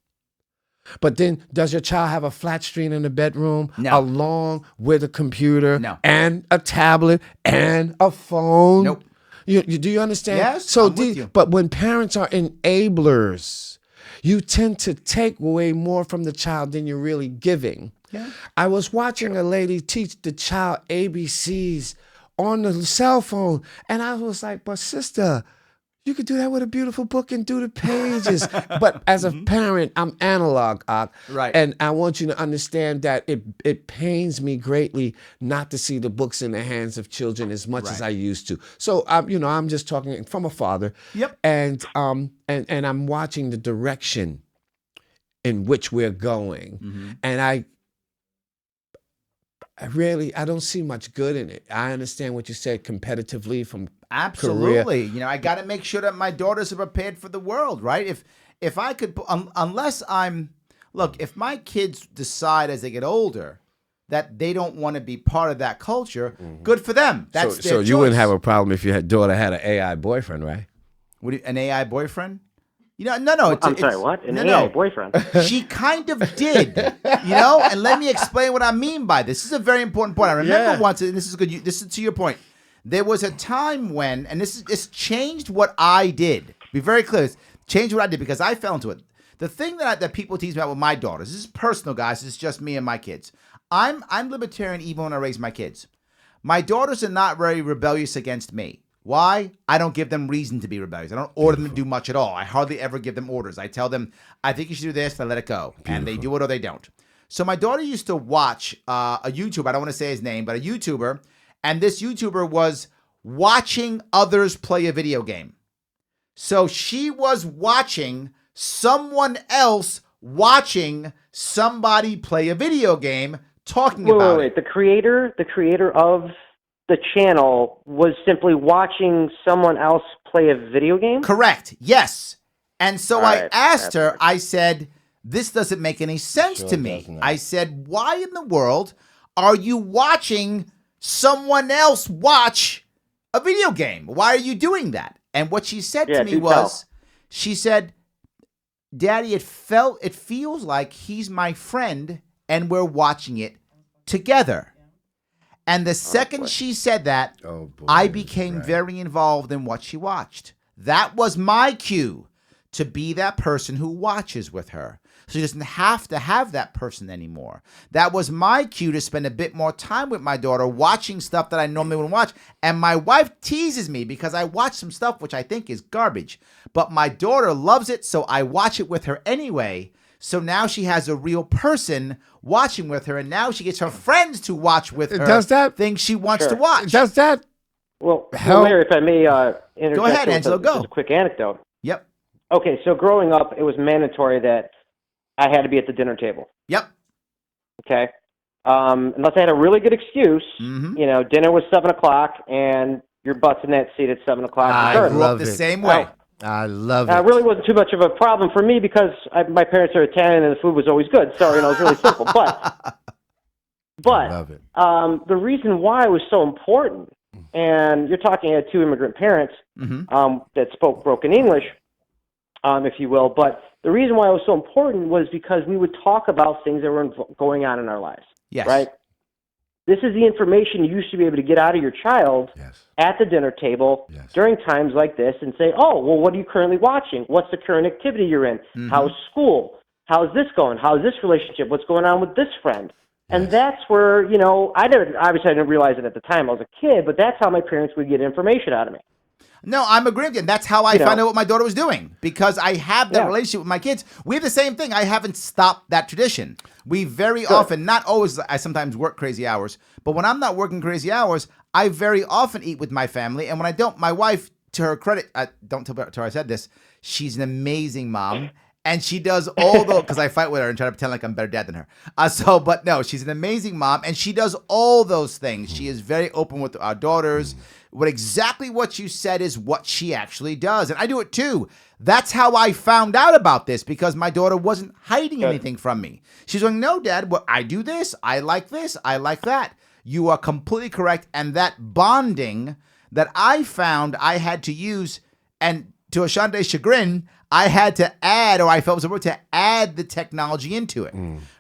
But then, does your child have a flat screen in the bedroom No. along with a computer No. and a tablet and a phone? Nope. Do you understand? Yes, So, I'm with you. but when parents are enablers, you tend to take away more from the child than you're really giving. Yeah. I was watching a lady teach the child ABCs on the cell phone, and I was like, but sister, you could do that with a beautiful book and do the pages. But as a parent, I'm analog, Right. and I want you to understand that it pains me greatly not to see the books in the hands of children as much as I used to. So I'm just talking from a father. Yep. And I'm watching the direction in which we're going, and I don't see much good in it. I understand what you said competitively from Absolutely. I got to make sure that my daughters are prepared for the world, right? If I could, if my kids decide as they get older that they don't want to be part of that culture, good for them. That's their so choice. you wouldn't have a problem if your daughter had an AI boyfriend, right? An AI boyfriend? No. I'm sorry, what? An AI boyfriend? She kind of did, And let me explain what I mean by this. This is a very important point. I remember once, and this is good. This is to your point. There was a time when, and it's changed what I did. Be very clear. It's changed what I did because I fell into it. The thing that people tease me about with my daughters, this is personal, guys. This is just me and my kids. I'm libertarian even when I raise my kids. My daughters are not very rebellious against me. Why? I don't give them reason to be rebellious. I don't order them to do much at all. I hardly ever give them orders. I tell them, I think you should do this, then let it go. And they do it or they don't. So my daughter used to watch a YouTuber, I don't want to say his name, but a YouTuber, and this YouTuber was watching others play a video game. So she was watching someone else watching somebody play a video game talking about it. The creator of the channel was simply watching someone else play a video game? Correct. Yes. And so All I right. asked her, That's I said, this doesn't make any sense Sure to me. does not. I said, why in the world are you watching someone else watch a video game? Why are you doing that? And what she said to me do was, tell. she said, Daddy, it feels like he's my friend and we're watching it together. And the second she said that, Oh, boy, I became right. very involved in what she watched. That was my cue to be that person who watches with her. So she doesn't have to have that person anymore. That was my cue to spend a bit more time with my daughter watching stuff that I normally wouldn't watch. And my wife teases me because I watch some stuff which I think is garbage. But my daughter loves it, so I watch it with her anyway. So now she has a real person watching with her, and now she gets her friends to watch with her. Does that? Things she wants Sure. to watch. Does that? Well, Help. Larry, if I may interject Go ahead, with Angelo, go. just a quick anecdote. Yep. Okay, so growing up, it was mandatory that I had to be at the dinner table. Yep. Okay, unless I had a really good excuse, Mhm. you know, dinner was 7:00, and your butt's in that seat at 7:00. I regardless. Grew up love the it. same way. I love it. It really wasn't too much of a problem for me because my parents are Italian and the food was always good. So, you know, it was really simple. I But love it. the reason why it was so important, and you're talking to two immigrant parents that spoke broken English, if you will, but the reason why it was so important was because we would talk about things that were going on in our lives. Yes. Right? This is the information you used to be able to get out of your child Yes. at the dinner table Yes. during times like this and say, oh, well, what are you currently watching? What's the current activity you're in? How's school? How's this going? How's this relationship? What's going on with this friend? And Yes. that's where, you know, obviously I didn't realize it at the time. I was a kid, but that's how my parents would get information out of me. No, I'm agreeing with you. And that's how I found out what my daughter was doing because I have that relationship with my kids. We have the same thing. I haven't stopped that tradition. We very often, not always, I sometimes work crazy hours, but when I'm not working crazy hours, I very often eat with my family. And when I don't, my wife, to her credit, don't tell her I said this, she's an amazing mom. And she does all the, because I fight with her and try to pretend like I'm a better dad than her. But no, she's an amazing mom, and she does all those things. She is very open with our daughters. Exactly what you said is what she actually does, and I do it too. That's how I found out about this because my daughter wasn't hiding anything from me. She's going, "No, Dad, well, I do this. I like that." You are completely correct, and that bonding that I found I had to use, and to Ashante's chagrin, I had to add, or I felt it was important to add the technology into it,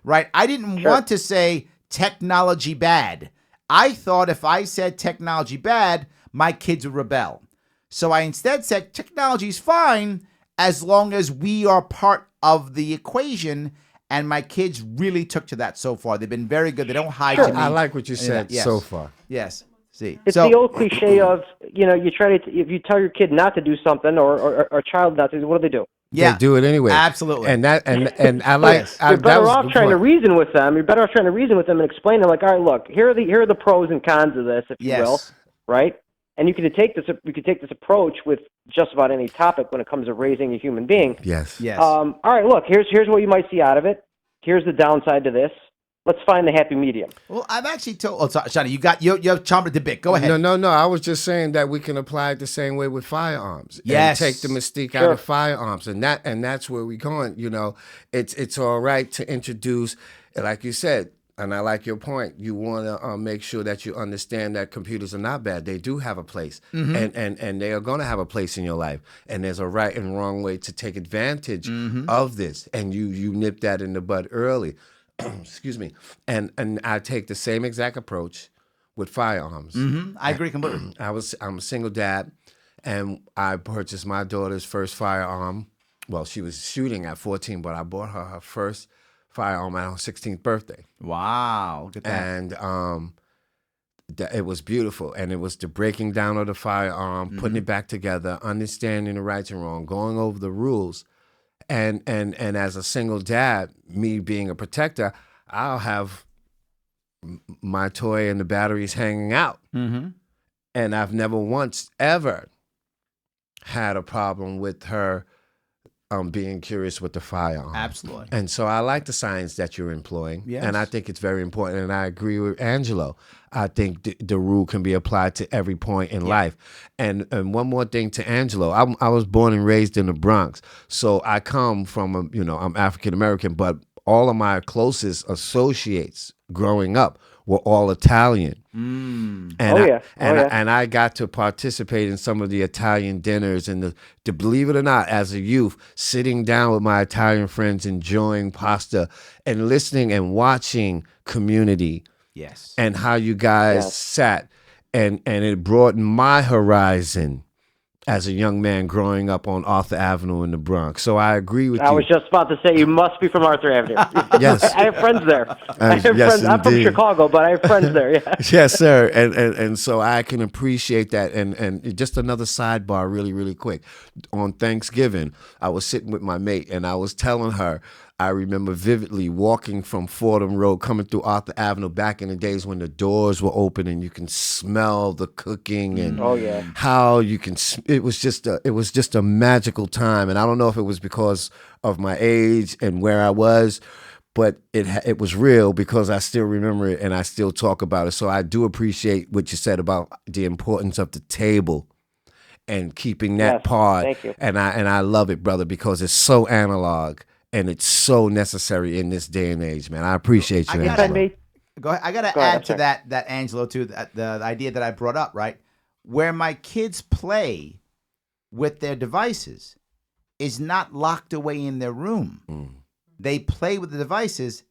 right? I didn't want to say technology bad. I thought if I said technology bad, my kids would rebel. So I instead said technology's fine as long as we are part of the equation. And my kids really took to that so far. They've been very good. They don't hide to me. I like what you said Yes. so far. Yes. See, It's the old cliche of, you know, you try to, if you tell your kid not to do something or a child not to, what do? yeah, They do it anyway. absolutely. And that and I like You're that better was a off good trying to point. reason with them. You're better off trying to reason with them and explain them, like, all right, look, here are the pros and cons of this, if you will, Yes. right? And you could take this approach with just about any topic when it comes to raising a human being. Yes. Yes. All right, look, here's what you might see out of it. Here's the downside to this. Let's find the happy medium. Well, I've actually told. Oh, sorry, Shani, you have chomped at the bit. Go ahead. No. I was just saying that we can apply it the same way with firearms. Yes. And take the mystique out Sure. of firearms, and that's where we're going. You know, it's all right to introduce, like you said, and I like your point. You want to make sure that you understand that computers are not bad. They do have a place, and they are going to have a place in your life. And there's a right and wrong way to take advantage of this, and you nip that in the bud early. Excuse me. And I take the same exact approach with firearms. I agree completely. I'm a single dad, and I purchased my daughter's first firearm. Well, she was shooting at 14, but I bought her first firearm at her 16th birthday. Wow, look at that. And it was beautiful. And it was the breaking down of the firearm, putting it back together, understanding the rights and wrong, going over the rules. And as a single dad, me being a protector, I'll have my toy and the batteries hanging out. And I've never once ever had a problem with her being curious with the firearm. Absolutely. And so I like the science that you're employing. Yes. And I think it's very important. And I agree with Angelo. I think the rule can be applied to every point in life. And one more thing to Angelo. I was born and raised in the Bronx. So I come from, I'm African American, but all of my closest associates growing up were all Italian. And I got to participate in some of the Italian dinners and to believe it or not, as a youth, sitting down with my Italian friends, enjoying pasta and listening and watching Community. Yes. And how you guys sat and it broadened my horizon as a young man growing up on Arthur Avenue in the Bronx. So I agree with you. I was just about to say, you must be from Arthur Avenue. Yes. I have friends there. I have yes, friends. I'm from indeed. Chicago, but I have friends there. Yeah. Yes, sir. And so I can appreciate that. And just another sidebar really, really quick. On Thanksgiving, I was sitting with my mate and I was telling her, I remember vividly walking from Fordham Road, coming through Arthur Avenue back in the days when the doors were open and you can smell the cooking and how you can. It was just a magical time, and I don't know if it was because of my age and where I was, but it was real because I still remember it and I still talk about it. So I do appreciate what you said about the importance of the table and keeping that part. Thank you. And I love it, brother, because it's so analog. And it's so necessary in this day and age, man. I appreciate you, Angelo. Go ahead. I got to add to that, Angelo, too, the idea that I brought up, right? Where my kids play with their devices is not locked away in their room. They play with the devices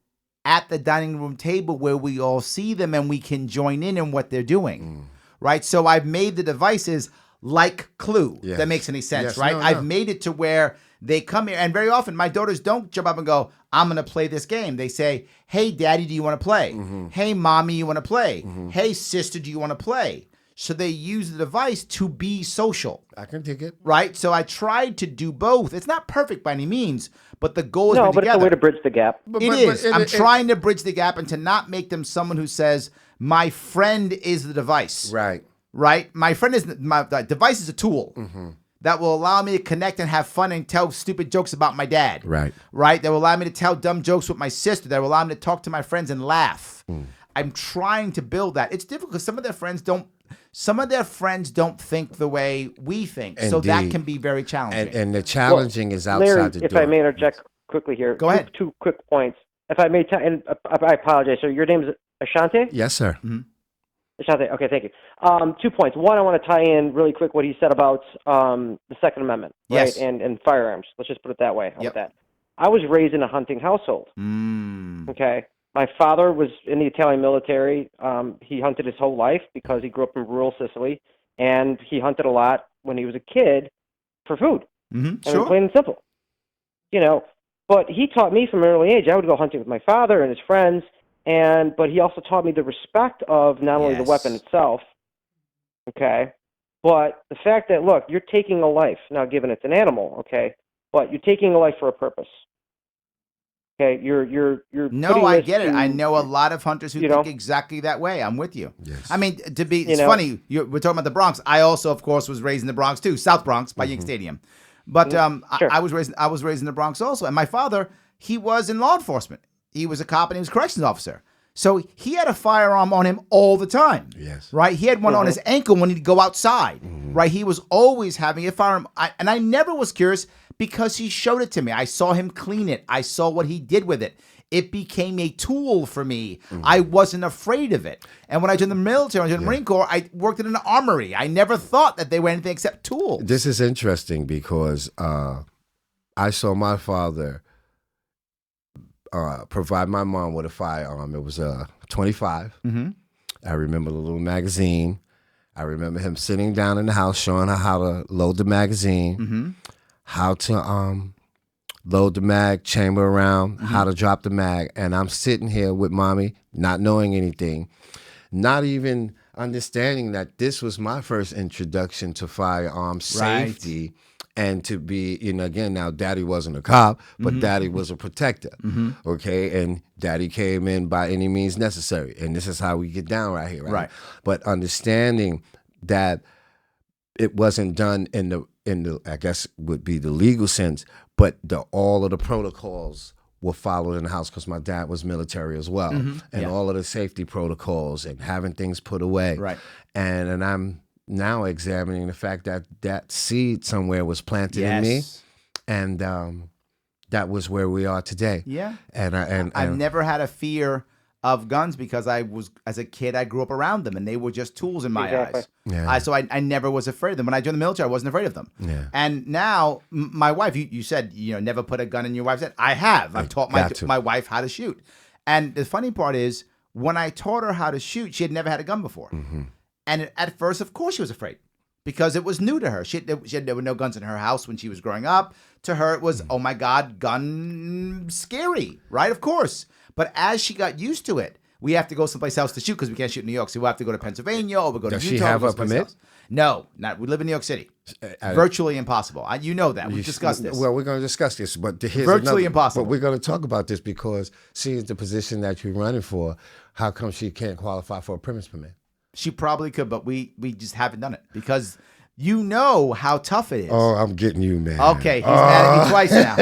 at the dining room table where we all see them and we can join in what they're doing, right? So I've made the devices like Clue. If that makes any sense, right? No. I've made it to where they come here, and very often my daughters don't jump up and go, I'm going to play this game. They say, hey, Daddy, do you want to play? Hey, Mommy, you want to play? Hey, sister, do you want to play? So they use the device to be social. I can take it. Right? So I tried to do both. It's not perfect by any means, but the goal is No, but together. it's a way to bridge the gap. It is. I'm trying to bridge the gap and to not make them someone who says, my friend is the device. Right. Right? My device is a tool. That will allow me to connect and have fun and tell stupid jokes about my dad. Right. Right? That will allow me to tell dumb jokes with my sister. That will allow me to talk to my friends and laugh. I'm trying to build that. It's difficult because some of their friends don't think the way we think. Indeed. So that can be very challenging. And the challenging is outside Larry, the door. if I may interject quickly here. Go ahead. Two quick points. If I may, and I apologize. So your name is Ashante? Yes, sir. Ashante, okay, thank you. 2 points. One, I want to tie in really quick what he said about the Second Amendment, right? Yes. And firearms. Let's just put it that way. How about that? I was raised in a hunting household. Okay. My father was in the Italian military. He hunted his whole life because he grew up in rural Sicily, and he hunted a lot when he was a kid for food. I mean, plain and simple. But he taught me from an early age. I would go hunting with my father and his friends. But he also taught me the respect of not only the weapon itself, okay, but the fact that, look, you're taking a life. Now, given it's an animal, okay, but you're taking a life for a purpose. Okay, you're. No, I get it. I know a lot of hunters who think exactly that way. I'm with you. Yes. I mean, it's funny. We're talking about the Bronx. I also, of course, was raised in the Bronx too, South Bronx by Yankee Stadium. But Sure. I was raised in the Bronx also, and my father, he was in law enforcement. He was a cop and he was a corrections officer. So he had a firearm on him all the time. Yes. Right? He had one on his ankle when he'd go outside. Right? He was always having a firearm. And I never was curious because he showed it to me. I saw him clean it. I saw what he did with it. It became a tool for me. I wasn't afraid of it. And when I joined the military, I joined the Marine Corps, I worked in an armory. I never thought that they were anything except tools. This is interesting because I saw my father provide my mom with a firearm. It was a 25. I remember the little magazine. I remember him sitting down in the house showing her how to load the magazine, how to load the mag, chamber around, how to drop the mag. And I'm sitting here with mommy, not knowing anything, not even understanding that this was my first introduction to firearm safety. And to be, again, now daddy wasn't a cop, but daddy was a protector, okay? And daddy came in by any means necessary. And this is how we get down right here, right? But understanding that it wasn't done in the I guess would be the legal sense, but all of the protocols were followed in the house because my dad was military as well, and all of the safety protocols and having things put away. Right. And I'm now examining the fact that that seed somewhere was planted in me, and that was where we are today. Yeah. And I've never had a fear of guns because as a kid, I grew up around them and they were just tools in my eyes. Yeah. So I never was afraid of them. When I joined the military, I wasn't afraid of them. Yeah. And now my wife, you said, never put a gun in your wife's head. I have. I've taught my wife how to shoot. And the funny part is when I taught her how to shoot, she had never had a gun before. Mm-hmm. And at first, of course, she was afraid because it was new to her. There were no guns in her house when she was growing up. To her, it was, oh my God, gun scary, right? Of course. But as she got used to it, we have to go someplace else to shoot because we can't shoot in New York. So we have to go to Pennsylvania or we go to Utah. Does she have a permit? Else. No, not. We live in New York City. Virtually impossible. You know that. We've discussed this. Well, we're going to discuss this, but here's virtually impossible. But we're going to talk about this because seeing the position that you're running for, how come she can't qualify for a premise permit? She probably could, but we just haven't done it because you know how tough it is. Oh, I'm getting you, man. Okay, he's mad at me twice now.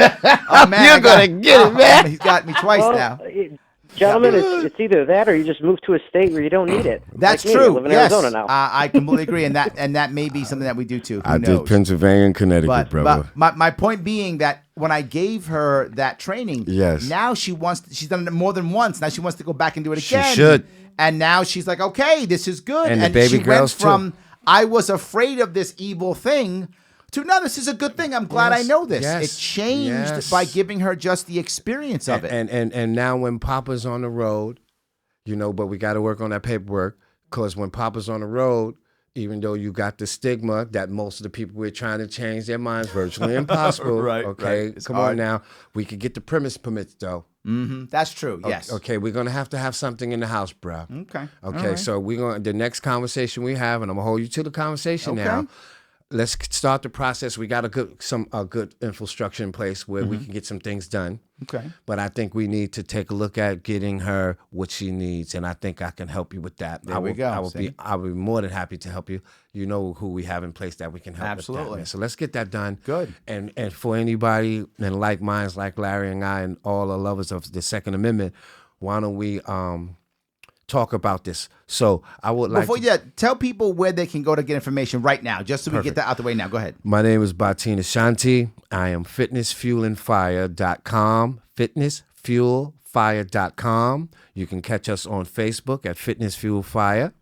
Oh, man, you're going to get it, man. He's got me twice now. Gentlemen, it's either that or you just move to a state where you don't need it. That's like true. I live in Arizona now. I completely agree, and that may be something that we do too. Who I knows? did Pennsylvania and Connecticut, brother. But my point being that when I gave her that training, yes, now she's done it more than once. Now she wants to go back and do it again. She should. And now she's like, okay, this is good. And the baby she girls went from I was afraid of this evil thing to no, this is a good thing. I'm glad I know this. Yes, it changed by giving her just the experience of it. And now when Papa's on the road, but we got to work on that paperwork because when Papa's on the road, even though you got the stigma that most of the people we're trying to change their minds, virtually impossible. Right. Okay, It's come hard. on now. We could get the premise permits though. Mm-hmm. That's true. Yes. Okay, we're gonna have to have something in the house, bro. Okay. Okay, right. so we're gonna the next conversation we have, and I'm gonna hold you to the conversation now. Let's start the process. We got a good infrastructure in place where we can get some things done. Okay. But I think we need to take a look at getting her what she needs, and I think I can help you with that. There we go. I will be more than happy to help you. You know who we have in place that we can help. Absolutely. With that, man. So let's get that done. Good. And for anybody and like minds like Larry and I and all the lovers of the Second Amendment, why don't we talk about this? So I would like before you do that, tell people where they can go to get information right now, just so we get that out the way now. Go ahead. My name is Batina Ashante. I am fitnessfuelingfire.com, fitnessfuelfire.com. You can catch us on Facebook at Fitness Fuel Fire.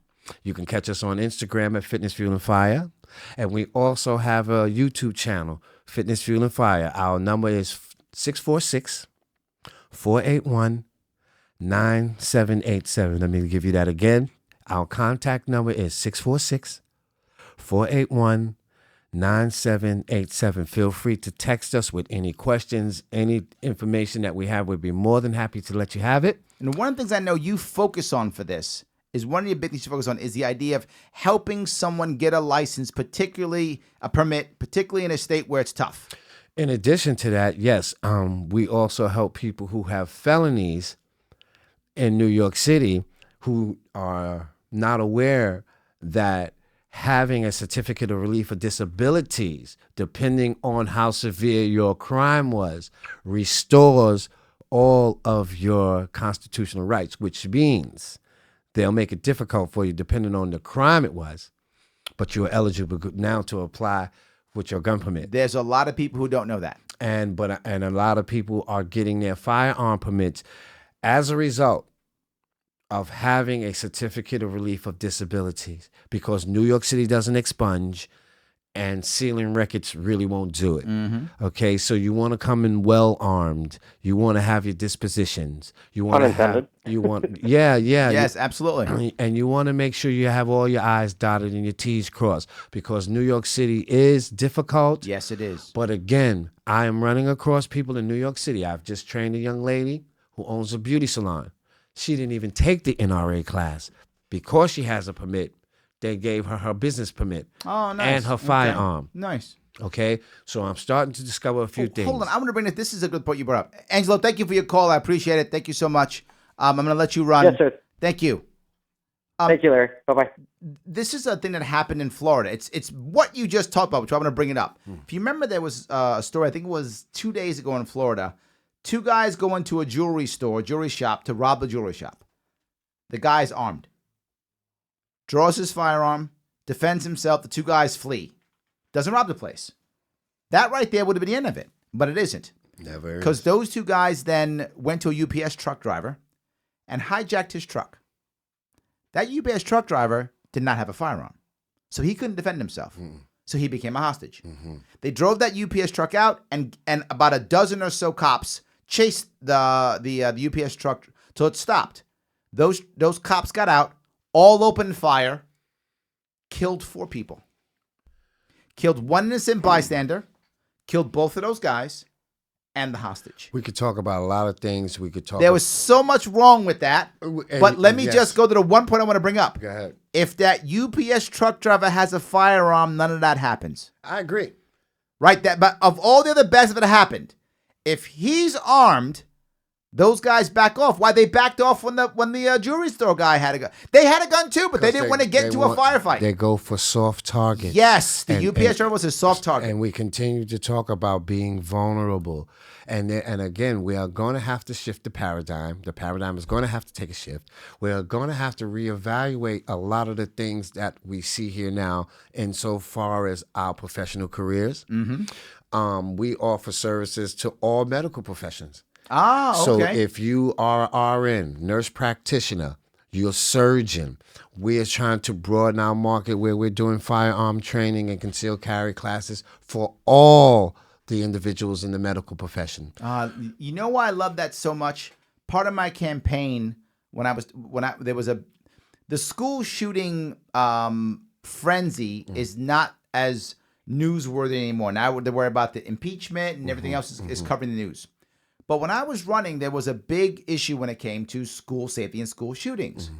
You can catch us on Instagram at Fitness Fueling Fire. And we also have a YouTube channel, Fitness Fueling Fire. Our number is 646-481-9787. Let me give you that again. Our contact number is 646-481-9787. Feel free to text us with any questions, any information that we have. We'd be more than happy to let you have it. And one of the things I know you focus on for this is one of the big things you focus on is the idea of helping someone get a license, particularly a permit, particularly in a state where it's tough. In addition to that, yes, we also help people who have felonies in New York City who are not aware that having a certificate of relief of disabilities, depending on how severe your crime was, restores all of your constitutional rights, which means they'll make it difficult for you depending on the crime it was, but you're eligible now to apply with your gun permit. There's a lot of people who don't know that. And a lot of people are getting their firearm permits as a result of having a certificate of relief of disabilities, because New York City doesn't expunge and sealing records really won't do it. Mm-hmm. Okay, so you want to come in well armed. You want to have your dispositions. You want to have, yeah. Yes, absolutely. And you want to make sure you have all your I's dotted and your T's crossed, because New York City is difficult. Yes, it is. But again, I am running across people in New York City. I've just trained a young lady who owns a beauty salon. She didn't even take the NRA class. Because she has a permit, they gave her her business permit. Oh, nice. And her firearm. Okay. Nice. Okay, so I'm starting to discover a few things. Hold on, I want to bring this is a good point you brought up. Angelo, thank you for your call. I appreciate it. Thank you so much. I'm going to let you run. Yes, sir. Thank you. Thank you, Larry. Bye-bye. this is a thing that happened in Florida. It's what you just talked about, which I'm going to bring it up. If you remember, there was a story, I think it was 2 days ago in Florida. 2 guys go into a jewelry shop to rob a jewelry shop. The guy's armed. Draws his firearm, defends himself. The 2 guys flee. Doesn't rob the place. That right there would have been the end of it, but it isn't. Never. Because those 2 guys then went to a UPS truck driver and hijacked his truck. That UPS truck driver did not have a firearm, so he couldn't defend himself. So he became a hostage. They drove that UPS truck out, and about a dozen or so cops chased the UPS truck till it stopped. Those cops got out, all opened fire, killed 4 people, killed 1 innocent bystander, killed both of those guys, and the hostage. We could talk about a lot of things. We could talk. There was so much wrong with that. But let me just go to the one point I want to bring up. Go ahead. If that UPS truck driver has a firearm, none of that happens. I agree. Right? But of all the other bets that happened, if he's armed, those guys back off. Why they backed off when the jewelry store guy had a gun? They had a gun too, but they didn't want to get into a firefight. They go for soft targets. Yes, the UPS driver was a soft target. And we continue to talk about being vulnerable. And again, we are going to have to shift the paradigm. The paradigm is going to have to take a shift. We are going to have to reevaluate a lot of the things that we see here now insofar as our professional careers. We offer services to all medical professions. Okay. So if you are RN, nurse practitioner, you're a surgeon, we are trying to broaden our market where we're doing firearm training and concealed carry classes for all the individuals in the medical profession. You know why I love that so much? Part of my campaign the school shooting frenzy is not as newsworthy anymore. Now they worry about the impeachment and everything else is covering the news. But when I was running, there was a big issue when it came to school safety and school shootings.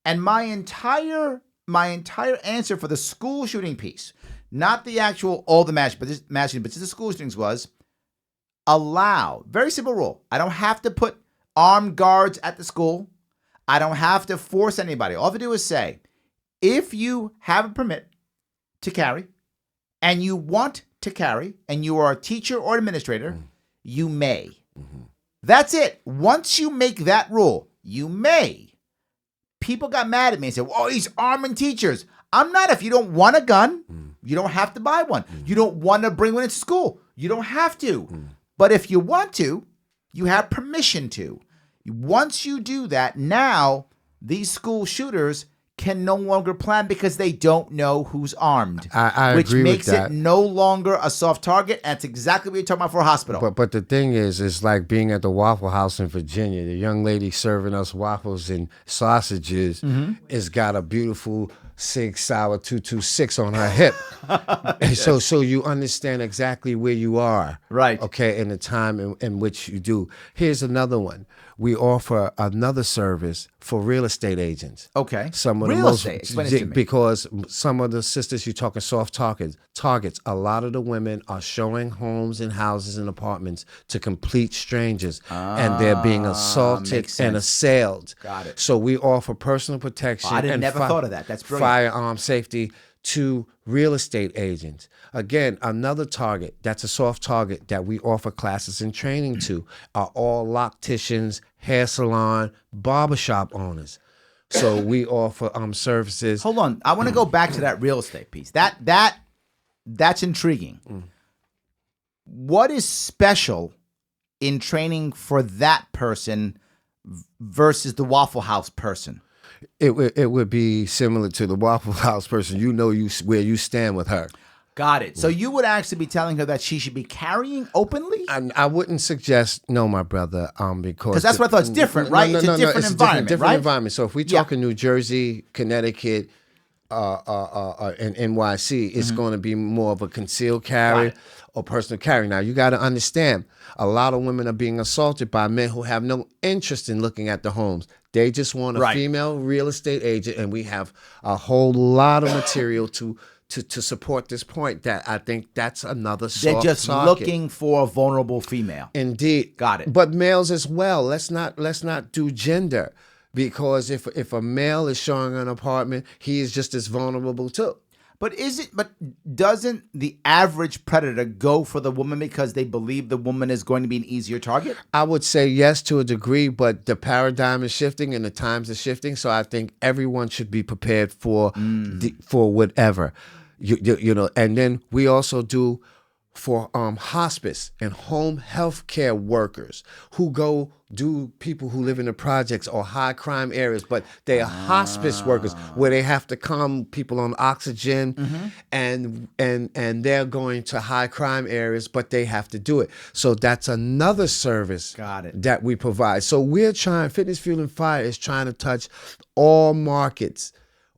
And my entire answer for the school shooting piece, not the actual all the match, but just the school shootings was allow. Very simple rule. I don't have to put armed guards at the school. I don't have to force anybody. All I have to do is say, if you have a permit to carry and you want to carry and you are a teacher or administrator, you may. That's it. Once you make that rule, you may. People got mad at me and said, oh, he's arming teachers. I'm not. If you don't want a gun, you don't have to buy one. You don't want to bring one into school. You don't have to. But if you want to, you have permission to. Once you do that, now these school shooters can no longer plan because they don't know who's armed. I which agree makes with that. it no longer a soft target. And that's exactly what you're talking about for a hospital. But the thing is, it's like being at the Waffle House in Virginia. The young lady serving us waffles and sausages has got a beautiful Sig Sauer 226 on her hip. And so you understand exactly where you are. Right. Okay, in the time in which you do. Here's another one. We offer another service for real estate agents. Okay. Some of Real the most, estate. Explain it to me. Because some of the sisters, you're talking soft targets. A lot of the women are showing homes and houses and apartments to complete strangers, and they're being assaulted makes sense. and assailed. Got it. So we offer personal protection. I and never thought of that. That's brilliant. Firearm safety to real estate agents. Again, another target that's a soft target that we offer classes and training to are all locticians, hair salon, barbershop owners. So we offer services. Hold on. I want to go back to that real estate piece. That's intriguing. What is special in training for that person versus the Waffle House person? It would be similar to the Waffle House person. You know where you stand with her. Got it. So you would actually be telling her that she should be carrying openly? I wouldn't suggest, no, my brother, because that's what I thought. It's different, right? It's a different environment, different right? environment. So if we talk in New Jersey, Connecticut, and NYC, it's going to be more of a concealed carry or personal carry. Now, you got to understand, a lot of women are being assaulted by men who have no interest in looking at the homes. They just want a female real estate agent, and we have a whole lot of material to support this point. That I think that's another soft They're just target. looking for a vulnerable female. Indeed. Got it. But males as well. Let's not do gender. because if a male is showing an apartment, he is just as vulnerable too. But doesn't the average predator go for the woman because they believe the woman is going to be an easier target? I would say yes to a degree, but the paradigm is shifting and the times are shifting. So I think everyone should be prepared for for whatever, you know. And then we also do for hospice and home health care workers who go do people who live in the projects or high crime areas, but they are hospice workers where they have to come people on oxygen and they're going to high crime areas, but they have to do it. So that's another service that we provide. So we're trying, Fitness Fuel and Fire is trying to touch all markets.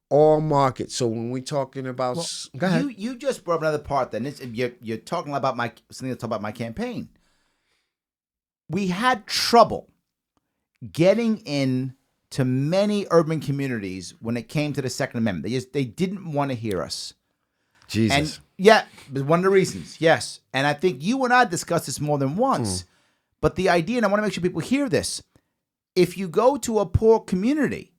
All markets. So when we're talking about, go ahead. You just brought up another part. Then you're talking about something to talk about my campaign. We had trouble getting in to many urban communities when it came to the Second Amendment. They didn't want to hear us. Jesus. And yeah, one of the reasons. Yes, and I think you and I discussed this more than once. But the idea, and I want to make sure people hear this: if you go to a poor community,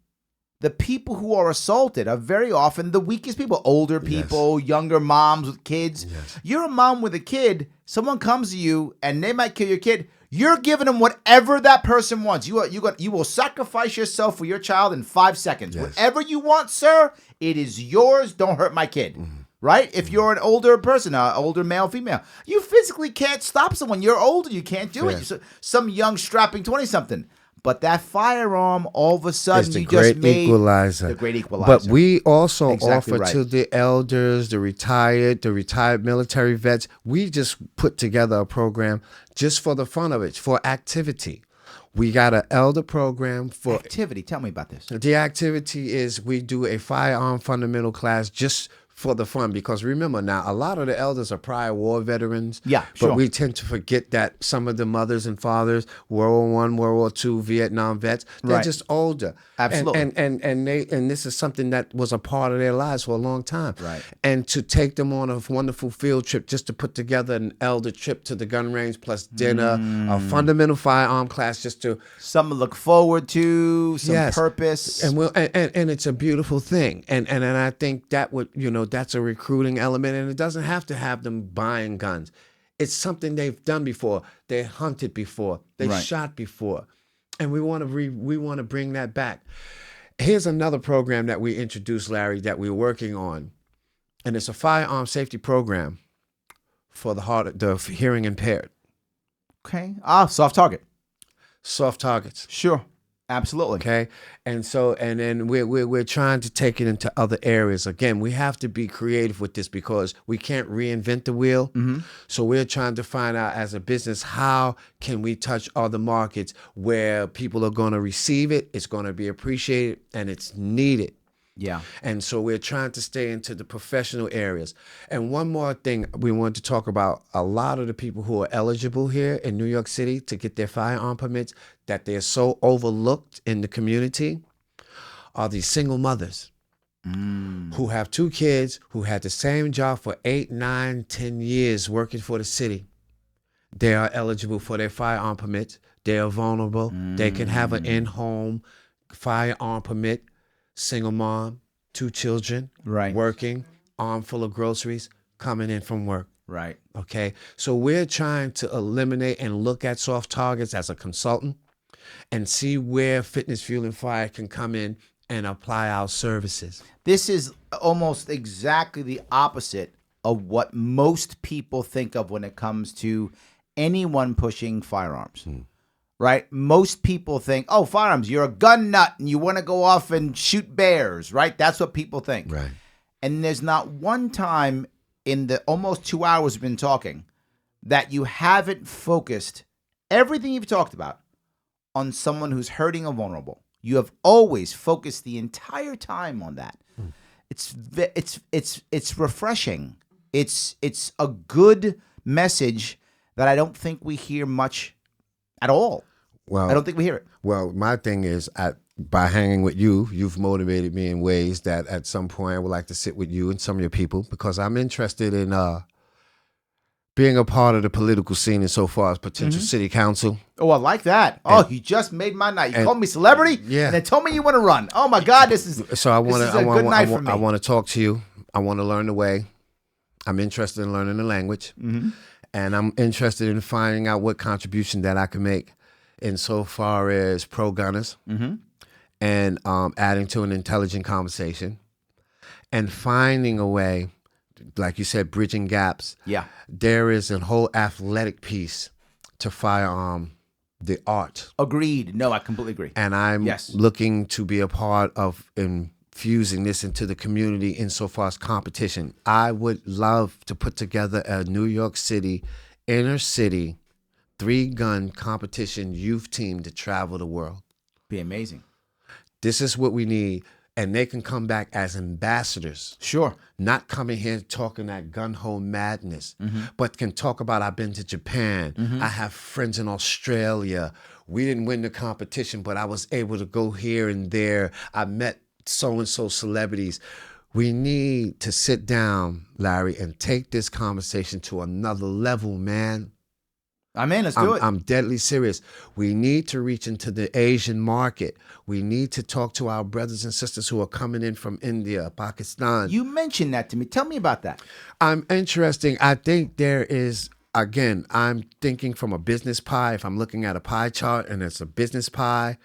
the people who are assaulted are very often the weakest people, older people, younger moms with kids. Yes. You're a mom with a kid, someone comes to you and they might kill your kid. You're giving them whatever that person wants. You will sacrifice yourself for your child in 5 seconds. Yes. Whatever you want, sir, it is yours. Don't hurt my kid. Right? If you're an older person, older male, female, you physically can't stop someone. You're older. You can't do it. Some young strapping 20-something. But that firearm, all of a sudden, you just made the great equalizer. But we also offer to the elders, the retired military vets. We just put together a program just for the fun of it, for activity. We got an elder program for activity. Tell me about this. The activity is we do a firearm fundamental class just for the fun, because remember now, a lot of the elders are prior war veterans. Yeah, but we tend to forget that some of the mothers and fathers, World War I, World War II, Vietnam vets, they're just older. Absolutely. And this is something that was a part of their lives for a long time. Right. And to take them on a wonderful field trip, just to put together an elder trip to the gun range plus dinner, a fundamental firearm class, just to something to look forward to, some purpose. And it's a beautiful thing. And I think that would, that's a recruiting element, and it doesn't have to have them buying guns. It's something they've done before. They hunted before. They shot before, and we want to bring that back. Here's another program that we introduced, Larry, that we're working on, and it's a firearm safety program for the hearing impaired. Okay. Soft target. Soft targets. Sure. Absolutely. Okay. And then we're trying to take it into other areas. Again, we have to be creative with this because we can't reinvent the wheel. Mm-hmm. So we're trying to find out as a business, how can we touch other markets where people are going to receive it, it's going to be appreciated, and it's needed. Yeah. And so we're trying to stay into the professional areas. And one more thing we wanted to talk about, a lot of the people who are eligible here in New York City to get their firearm permits, that they're so overlooked in the community, are these single mothers who have 2 kids, who had the same job for 8, 9, 10 years working for the city. They are eligible for their firearm permits. They are vulnerable. They can have an in-home firearm permit. Single mom, 2 children, working, arm full of groceries, coming in from work. Right. Okay. So we're trying to eliminate and look at soft targets as a consultant and see where Fitness Fuel and Fire can come in and apply our services. This is almost exactly the opposite of what most people think of when it comes to anyone pushing firearms. Right? most people think, oh, firearms, you're a gun nut and you want to go off and shoot bears, right? That's what people think. Right. And there's not one time in the almost 2 hours we've been talking that you haven't focused everything you've talked about on someone who's hurting or vulnerable. You have always focused the entire time on that. It's refreshing. It's a good message that I don't think we hear much at all. Well, I don't think we hear it. Well, my thing is, by hanging with you, you've motivated me in ways that at some point I would like to sit with you and some of your people, because I'm interested in being a part of the political scene insofar as potential city council. Oh, I like that. Oh, you just made my night. You called me celebrity, yeah. and then told me you want to run. Oh my God, this is So I want this is a good night for me. I want to talk to you. I want to learn the way. I'm interested in learning the language, and I'm interested in finding out what contribution that I can make insofar as pro-gunners and adding to an intelligent conversation and finding a way, like you said, bridging gaps. Yeah. There is a whole athletic piece to firearm, the art. Agreed. No, I completely agree. And I'm looking to be a part of infusing this into the community insofar as competition. I would love to put together a New York City, inner city, 3-gun competition youth team to travel the world. Be amazing. This is what we need. And they can come back as ambassadors. Sure. Not coming here talking that gun-ho madness, but can talk about, I've been to Japan. I have friends in Australia. We didn't win the competition, but I was able to go here and there. I met so-and-so celebrities. We need to sit down, Larry, and take this conversation to another level, man. I'm in. Let's do it. I'm deadly serious. We need to reach into the Asian market. We need to talk to our brothers and sisters who are coming in from India, Pakistan. You mentioned that to me. Tell me about that. I'm interesting. I think there is, again, I'm thinking from a business pie. If I'm looking at a pie chart and it's a business pie,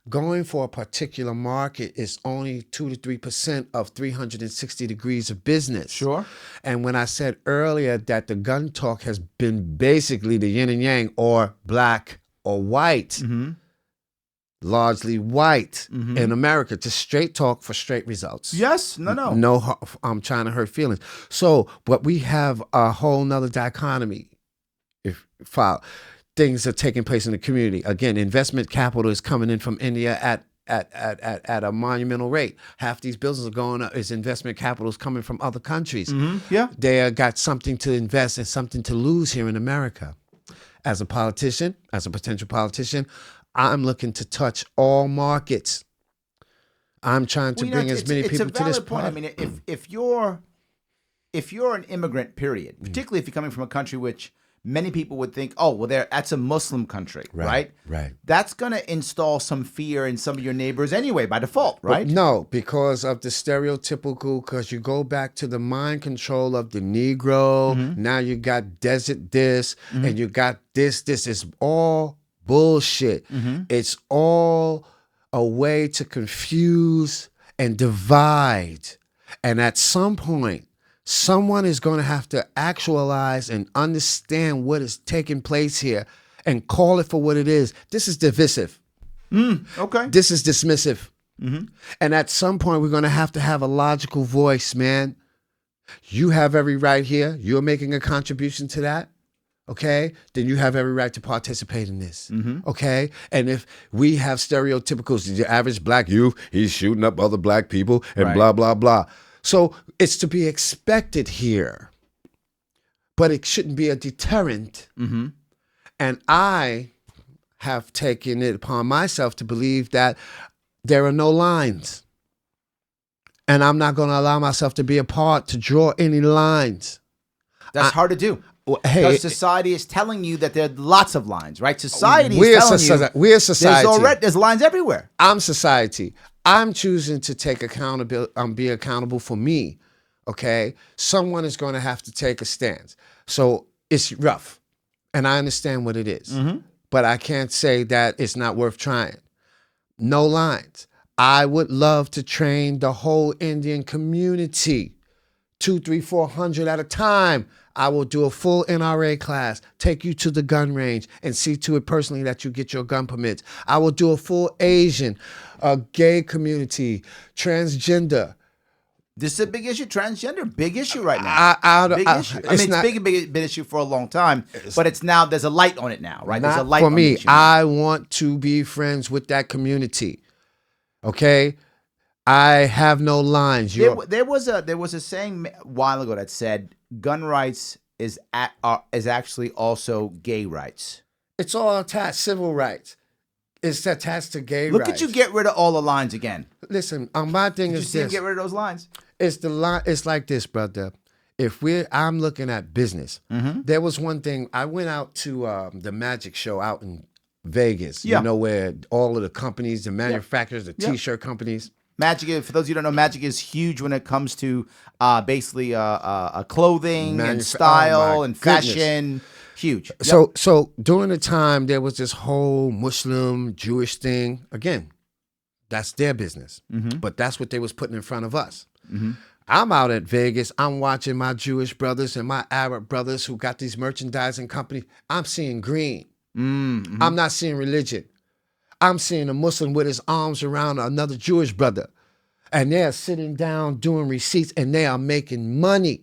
going for a particular market is only 2 to 3% of 360 degrees of business. Sure. And when I said earlier that the gun talk has been basically the yin and yang, or black or white, largely white in America, to straight talk for straight results. Yes. No. No, I'm trying to hurt feelings. So, but we have a whole nother dichotomy. Things are taking place in the community. Again, investment capital is coming in from India at a monumental rate. Half these buildings are going up. Is investment capital is coming from other countries. Yeah. They got something to invest and something to lose here in America. As a politician, as a potential politician, I'm looking to touch all markets. I'm trying to bring as many people to this point. I mean, if you're an immigrant, period, particularly if you're coming from a country which many people would think, oh, well, that's a Muslim country, right? Right. That's going to install some fear in some of your neighbors anyway, by default, right? But no, because of the stereotypical, because you go back to the mind control of the Negro. Now you got desert this, and you got this. This is all bullshit. It's all a way to confuse and divide. And at some point, someone is going to have to actualize and understand what is taking place here and call it for what it is. This is divisive. Okay. This is dismissive. And at some point, we're going to have a logical voice, man. You have every right here. You're making a contribution to that. Okay? Then you have every right to participate in this. Okay? And if we have stereotypicals, the average black youth, he's shooting up other black people and blah, blah, blah. So it's to be expected here, but it shouldn't be a deterrent. And I have taken it upon myself to believe that there are no lines. And I'm not going to allow myself to be a part to draw any lines. That's hard to do. Hey, because society is telling you that there are lots of lines, right? Society is telling you we're society. There's lines everywhere. I'm society. I'm choosing to take accountability, be accountable for me, okay? Someone is going to have to take a stance. So it's rough, and I understand what it is. But I can't say that it's not worth trying. No lines. I would love to train the whole Indian community, 200, 300, 400 at a time. I will do a full NRA class, take you to the gun range, and see to it personally that you get your gun permits. I will do a full Asian, gay community, transgender. This is a big issue. Transgender, big issue right now. Big issue. I mean, it's big issue for a long time, but it's now, there's a light on it now, right? There's a light for on me. it. I want to be friends with that community, okay? I have no lines. There was a saying a while ago that said gun rights is actually also gay rights. It's all attached. Civil rights. It's attached to gay rights. Look at you get rid of all the lines again. Listen, my thing Did is you see this. him get rid of those lines? It's the line. It's like this, brother. I'm looking at business. There was one thing. I went out to the magic show out in Vegas. Yeah. You know, where all of the companies, the manufacturers, the T-shirt companies. Magic, for those of you who don't know, Magic is huge when it comes to basically clothing and style and fashion. Huge. Yep. So during the time, there was this whole Muslim, Jewish thing. Again, that's their business. But that's what they was putting in front of us. I'm out at Vegas. I'm watching my Jewish brothers and my Arab brothers who got these merchandising companies. I'm seeing green. I'm not seeing religion. I'm seeing a Muslim with his arms around another Jewish brother. And they're sitting down doing receipts and they are making money.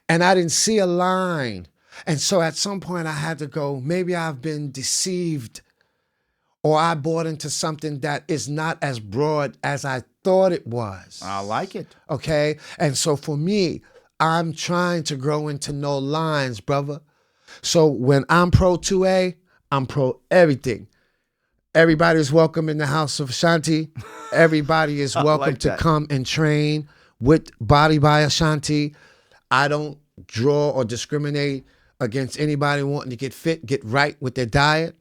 And I didn't see a line. And so at some point I had to go, maybe I've been deceived or I bought into something that is not as broad as I thought it was. I like it. Okay? And so for me, I'm trying to grow into no lines, brother. So when I'm pro 2A, I'm pro everything. Everybody's welcome in the house of Ashante. Everybody is welcome to come and train with Body by Ashante. I don't draw or discriminate against anybody wanting to get fit, get right with their diet.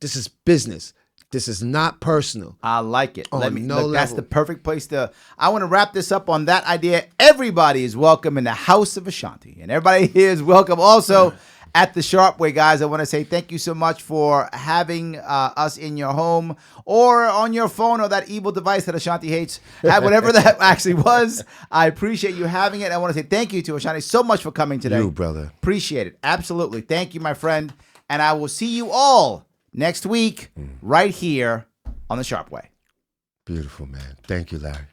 This is business. This is not personal. I like it. No That's the perfect place to. I want to wrap this up on that idea. Everybody is welcome in the house of Ashante, and everybody here is welcome also at the Sharpe Way, guys. I want to say thank you so much for having us in your home or on your phone or that evil device that Ashante hates, whatever that actually was. I appreciate you having it. I want to say thank you to Ashante so much for coming today. You, brother. Appreciate it. Absolutely. Thank you, my friend. And I will see you all next week right here on the Sharpe Way. Beautiful, man. Thank you, Larry.